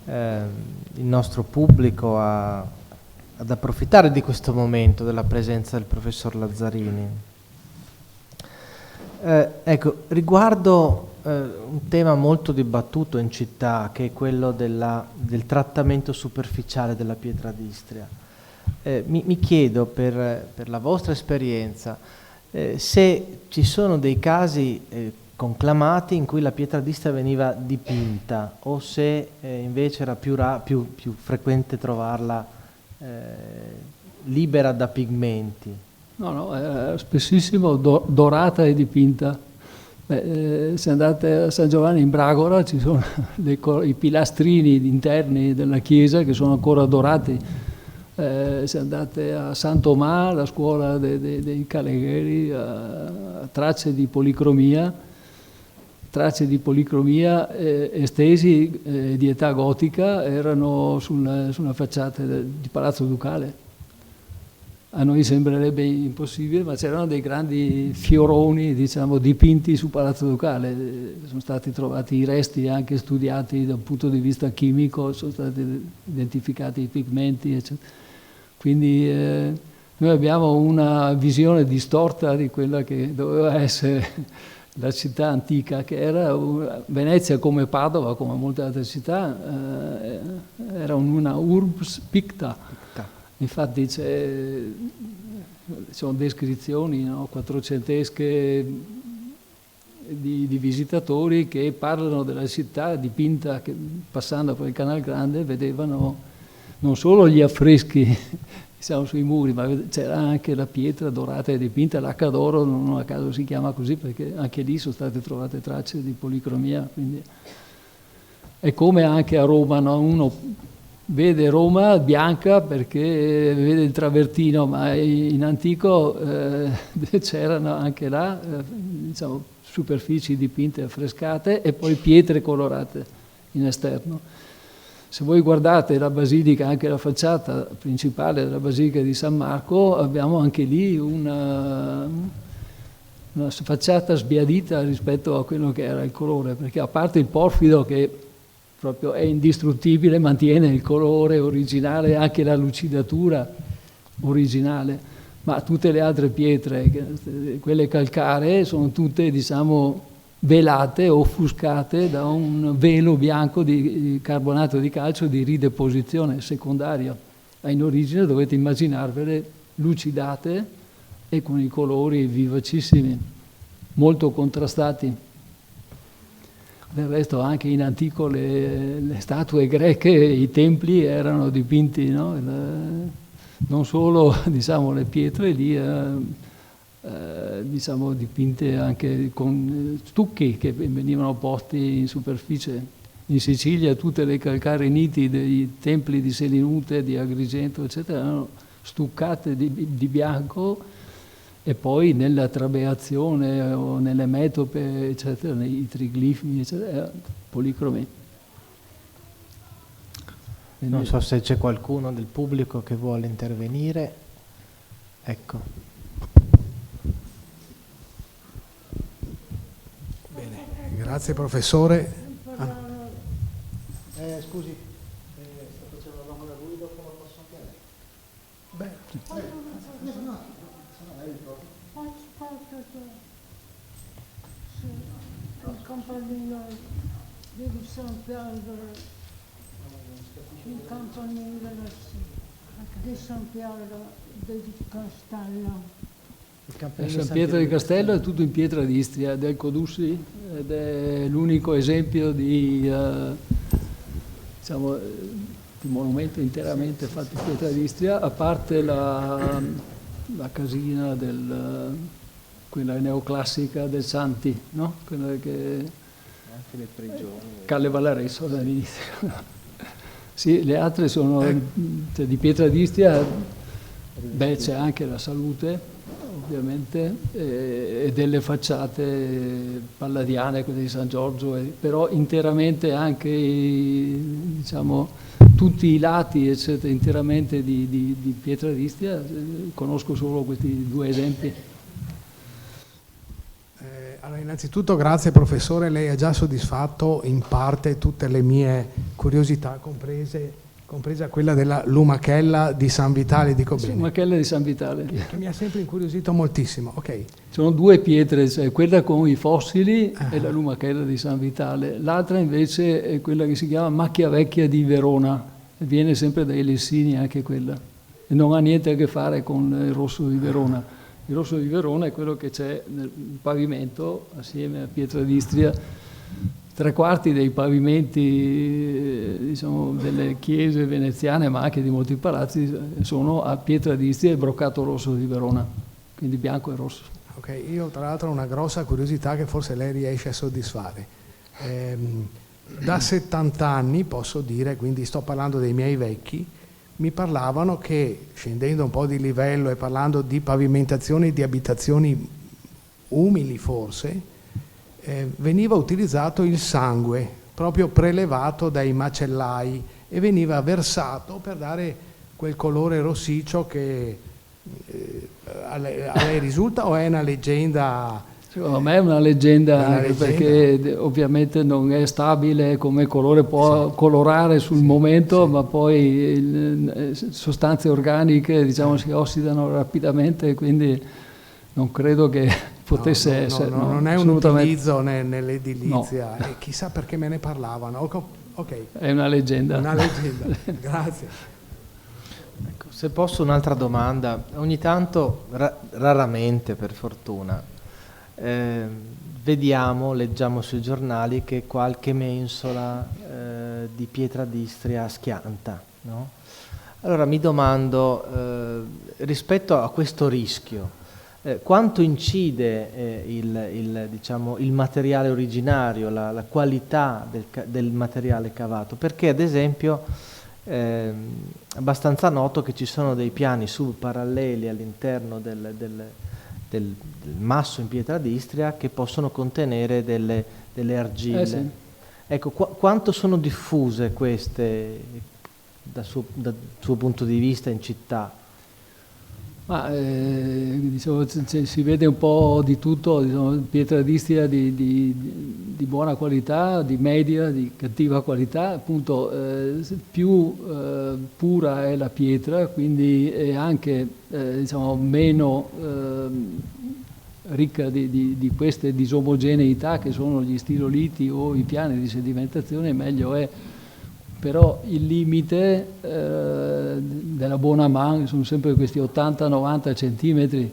S1: il nostro pubblico ad approfittare di questo momento della presenza del professor Lazzarini. Ecco, riguardo un tema molto dibattuto in città, che è quello del trattamento superficiale della pietra d'Istria. Mi chiedo, per la vostra esperienza, se ci sono dei casi conclamati in cui la pietra d'Istria veniva dipinta o se invece era più frequente trovarla libera da pigmenti.
S2: No, è spessissimo dorata e dipinta. Se andate a San Giovanni in Bragora ci sono i pilastrini interni della chiesa che sono ancora dorati. Se andate a San Tomà, la scuola dei Caligari, tracce di policromia estesi di età gotica erano sulla facciata di Palazzo Ducale. A noi sembrerebbe impossibile, ma c'erano dei grandi fioroni, diciamo, dipinti su Palazzo Ducale. Sono stati trovati i resti anche studiati dal punto di vista chimico, sono stati identificati i pigmenti, eccetera. Quindi noi abbiamo una visione distorta di quella che doveva essere la città antica, che era Venezia, come Padova, come molte altre città, era una urbs picta. Infatti ci sono descrizioni, no, quattrocentesche di visitatori che parlano della città dipinta, che passando per il Canal Grande vedevano non solo gli affreschi diciamo, sui muri, ma c'era anche la pietra dorata e dipinta, l'H d'oro non a caso si chiama così perché anche lì sono state trovate tracce di policromia. Quindi è come anche a Roma, no? Uno vede Roma bianca perché vede il travertino, ma in antico c'erano anche là diciamo, superfici dipinte e affrescate e poi pietre colorate in esterno. Se voi guardate la basilica, anche la facciata principale della basilica di San Marco, abbiamo anche lì una facciata sbiadita rispetto a quello che era il colore, perché a parte il porfido che proprio è indistruttibile, mantiene il colore originale, anche la lucidatura originale, ma tutte le altre pietre, quelle calcaree, sono tutte, diciamo, velate, offuscate da un velo bianco di carbonato di calcio di rideposizione secondaria. In origine dovete immaginarvele lucidate e con i colori vivacissimi, molto contrastati. Del resto anche in antico le statue greche, i templi erano dipinti, no? Non solo diciamo, le pietre lì, diciamo dipinte anche con stucchi che venivano posti in superficie. In Sicilia tutte le calcareniti dei templi di Selinute, di Agrigento, eccetera, erano stuccate di bianco e poi nella trabeazione o nelle metope, eccetera, nei triglifi, eccetera, policromi.
S1: Non so se c'è qualcuno del pubblico che vuole intervenire. Ecco.
S3: Bene, grazie professore.
S1: Scusi, sto facendo una domanda a lui, dopo lo posso chiedere?
S4: Il campanile di San Pietro, il campanile di San Pietro del Castello.
S2: San Pietro di Castello è tutto in pietra d'Istria, del Codussi, ed è l'unico esempio di, diciamo, di monumento interamente fatto in pietra d'Istria, a parte la casina quella neoclassica del Santi, no? Quella che
S1: Anche le prigioni.
S2: Calle Valaresso dall'inizio. Sì, le altre sono cioè, di pietra d'Istria, beh, c'è anche la Salute, ovviamente, e delle facciate palladiane, quelle di San Giorgio, però interamente anche, diciamo, tutti i lati, eccetera, interamente di pietra d'Istria. Conosco solo questi due esempi.
S3: Allora, innanzitutto grazie professore, lei ha già soddisfatto in parte tutte le mie curiosità, compresa quella della Lumachella di San Vitale, dico bene.
S2: Lumachella di San Vitale.
S3: Che mi ha sempre incuriosito moltissimo, ok.
S2: Sono due pietre, cioè quella con i fossili è la Lumachella di San Vitale, l'altra invece è quella che si chiama Macchia Vecchia di Verona, e viene sempre dai Lessini anche quella, e non ha niente a che fare con il rosso di Verona. Il rosso di Verona è quello che c'è nel pavimento, assieme a pietra d'Istria. 3/4 dei pavimenti, diciamo, delle chiese veneziane, ma anche di molti palazzi, sono a pietra d'Istria e broccato rosso di Verona, quindi bianco e rosso.
S3: Ok, io tra l'altro ho una grossa curiosità che forse lei riesce a soddisfare. Da 70 anni, posso dire, quindi sto parlando dei miei vecchi, mi parlavano che, scendendo un po' di livello e parlando di pavimentazioni di abitazioni umili forse, veniva utilizzato il sangue, proprio prelevato dai macellai, e veniva versato per dare quel colore rossiccio che a lei risulta, o è una leggenda?
S2: Secondo me è una leggenda, anche perché ovviamente non è stabile come colore, può colorare sul momento, ma poi sostanze organiche, diciamo, si ossidano rapidamente, quindi non credo che potesse essere.
S3: Non è un utilizzo nell'edilizia,
S2: no.
S3: E chissà perché me ne parlavano. Okay.
S2: È una leggenda.
S3: Una leggenda, grazie.
S1: Ecco, se posso un'altra domanda, ogni tanto, raramente per fortuna, leggiamo sui giornali che qualche mensola di pietra d'Istria schianta, no? Allora mi domando, rispetto a questo rischio, quanto incide diciamo, il materiale originario, la qualità del materiale cavato? Perché ad esempio è abbastanza noto che ci sono dei piani subparalleli all'interno del masso in pietra d'Istria che possono contenere delle argille.
S2: Sì.
S1: Ecco, quanto sono diffuse queste dal suo punto di vista in città?
S2: Ma diciamo, si vede un po' di tutto, diciamo, pietra d'Istria di buona qualità, di media, di cattiva qualità, appunto più pura è la pietra, quindi è anche diciamo, meno ricca di queste disomogeneità che sono gli stiloliti o i piani di sedimentazione, meglio è. Però il limite della buona man sono sempre questi 80-90 centimetri,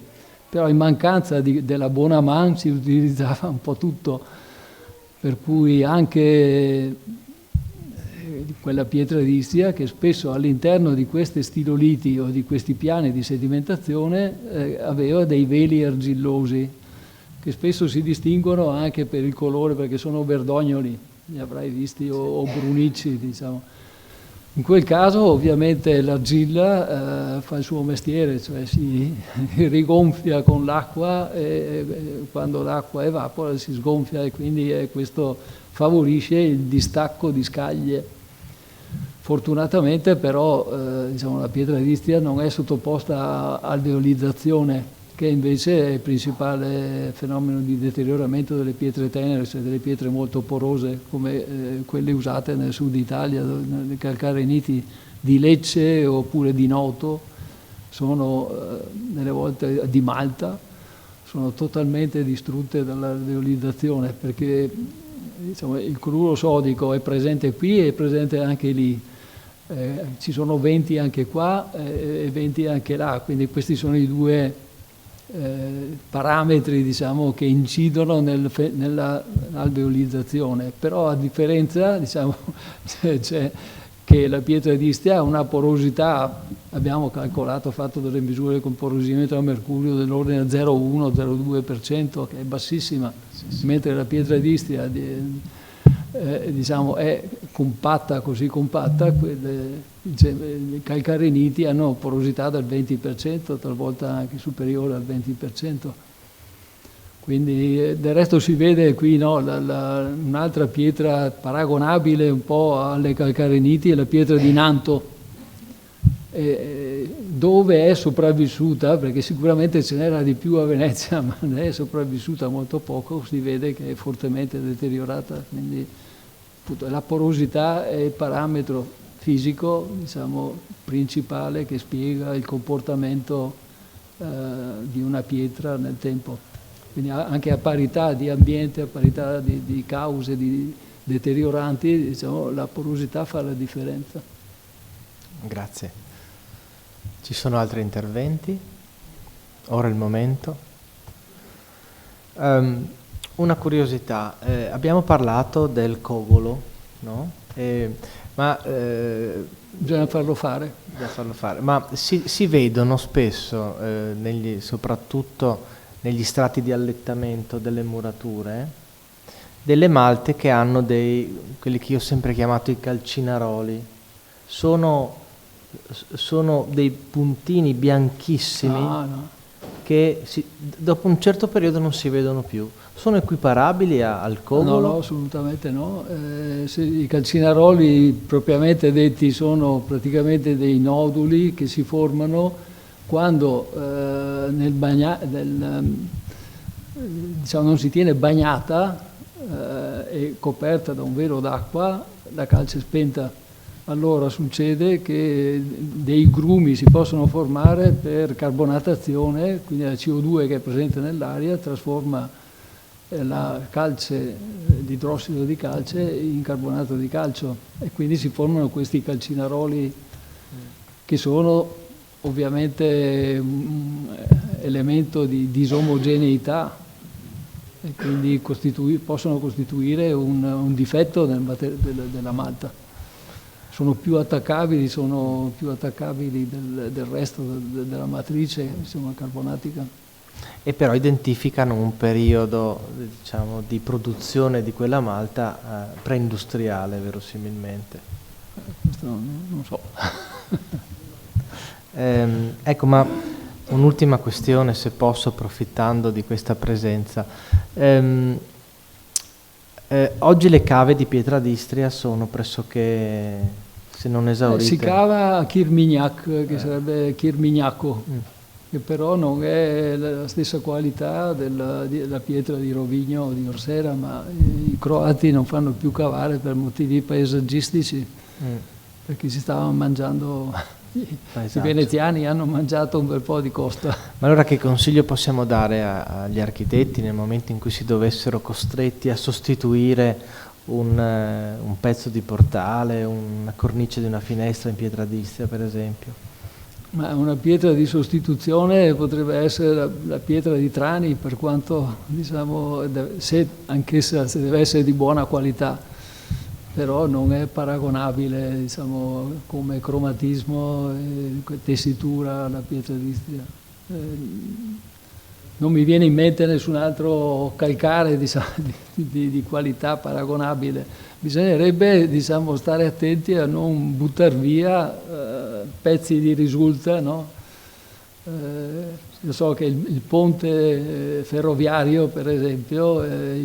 S2: però in mancanza della buona man si utilizzava un po' tutto, per cui anche quella pietra d'Istria che spesso all'interno di queste stiloliti o di questi piani di sedimentazione aveva dei veli argillosi che spesso si distinguono anche per il colore, perché sono verdognoli, li avrai visti, o brunicci, diciamo. In quel caso ovviamente l'argilla fa il suo mestiere, cioè si rigonfia con l'acqua e quando l'acqua evapora si sgonfia, e quindi questo favorisce il distacco di scaglie. Fortunatamente però diciamo, la pietra d'Istria non è sottoposta a alveolizzazione, che invece è il principale fenomeno di deterioramento delle pietre tenere, cioè delle pietre molto porose come quelle usate nel sud Italia, nei calcareniti di Lecce oppure di Noto, sono delle volte di Malta, sono totalmente distrutte dall'alveolizzazione, perché diciamo, il cloruro sodico è presente qui e è presente anche lì. Ci sono venti anche qua e venti anche là, quindi questi sono i due parametri, diciamo, che incidono nell'alveolizzazione. Però a differenza, diciamo, c'è che la pietra d'Istria ha una porosità, abbiamo calcolato, fatto delle misure con porosimetro a mercurio dell'ordine 0,1-0,2%, che è bassissima, mentre la pietra d'Istria diciamo, è compatta, così compatta, i calcareniti hanno porosità del 20%, talvolta anche superiore al 20%. Quindi del resto si vede qui, no, un'altra pietra paragonabile un po' alle calcareniti è la pietra di Nanto, dove è sopravvissuta, perché sicuramente ce n'era di più a Venezia, ma ne è sopravvissuta molto poco, si vede che è fortemente deteriorata, quindi appunto, la porosità è il parametro fisico, diciamo, principale che spiega il comportamento di una pietra nel tempo. Quindi anche a parità di ambiente, a parità di cause di deterioranti, diciamo, la porosità fa la differenza.
S1: Grazie. Ci sono altri interventi? Ora è il momento. Una curiosità, abbiamo parlato del covolo, no?
S2: Bisogna farlo fare.
S1: Ma si vedono spesso, soprattutto negli strati di allettamento delle murature, delle malte che hanno quelli che io ho sempre chiamato i calcinaroli. Sono dei puntini bianchissimi che dopo un certo periodo non si vedono più. Sono equiparabili al covolo?
S2: No, assolutamente no. I calcinaroli propriamente detti sono praticamente dei noduli che si formano quando diciamo, non si tiene bagnata e coperta da un velo d'acqua, la calce spenta. Allora succede che dei grumi si possono formare per carbonatazione, quindi la CO2 che è presente nell'aria trasforma la calce, l'idrossido di calce in carbonato di calcio, e quindi si formano questi calcinaroli che sono ovviamente un elemento di disomogeneità e quindi possono costituire un difetto della malta. Sono più attaccabili del resto della matrice, insomma, carbonatica.
S1: E però identificano un periodo, diciamo, di produzione di quella malta preindustriale, verosimilmente.
S2: Questo non so.
S1: Ecco, ma un'ultima questione, se posso, approfittando di questa presenza. Oggi le cave di pietra d'Istria sono pressoché, se non esaurite.
S2: Si cava a Kirmignac, che sarebbe Kirmignacco, che però non è la stessa qualità della pietra di Rovigno o di Orsera, ma i croati non fanno più cavare per motivi paesaggistici, perché si stavano mangiando,
S1: Esatto.
S2: I veneziani hanno mangiato un bel po' di costa.
S1: Ma allora che consiglio possiamo dare agli architetti nel momento in cui si dovessero costretti a sostituire un pezzo di portale, una cornice di una finestra in pietra d'Istria, per esempio?
S2: Ma una pietra di sostituzione potrebbe essere la pietra di Trani, per quanto, diciamo, anch'essa se deve essere di buona qualità, però non è paragonabile, diciamo, come cromatismo e tessitura alla pietra d'Istria. Non mi viene in mente nessun altro calcare, diciamo, di qualità paragonabile. Bisognerebbe, diciamo, stare attenti a non buttare via pezzi di risulta, no? Io so che il ponte ferroviario, per esempio, è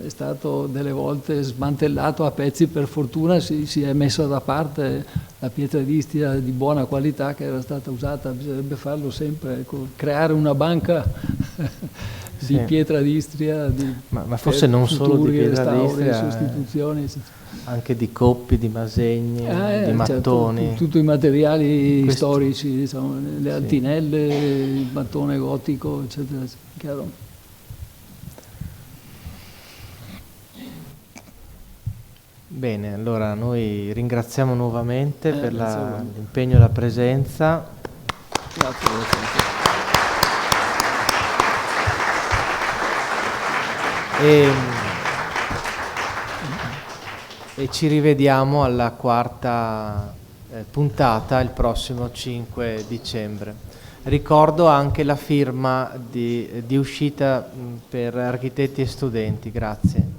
S2: stato delle volte smantellato a pezzi. Per fortuna si è messa da parte la pietra d'Istria di buona qualità che era stata usata. Bisognerebbe farlo sempre, ecco, creare una banca di pietra d'Istria,
S1: ma forse non solo di pietra d'Istria,
S2: sostituzioni,
S1: anche di coppi, di masegni, di mattoni.
S2: Certo, tutti i materiali storici, diciamo, le altinelle, il mattone gotico, eccetera, chiaro.
S1: Bene, allora noi ringraziamo nuovamente per l'impegno e la presenza.
S2: Grazie.
S1: E ci rivediamo alla quarta puntata il prossimo 5 dicembre. Ricordo anche la firma di uscita per architetti e studenti. Grazie.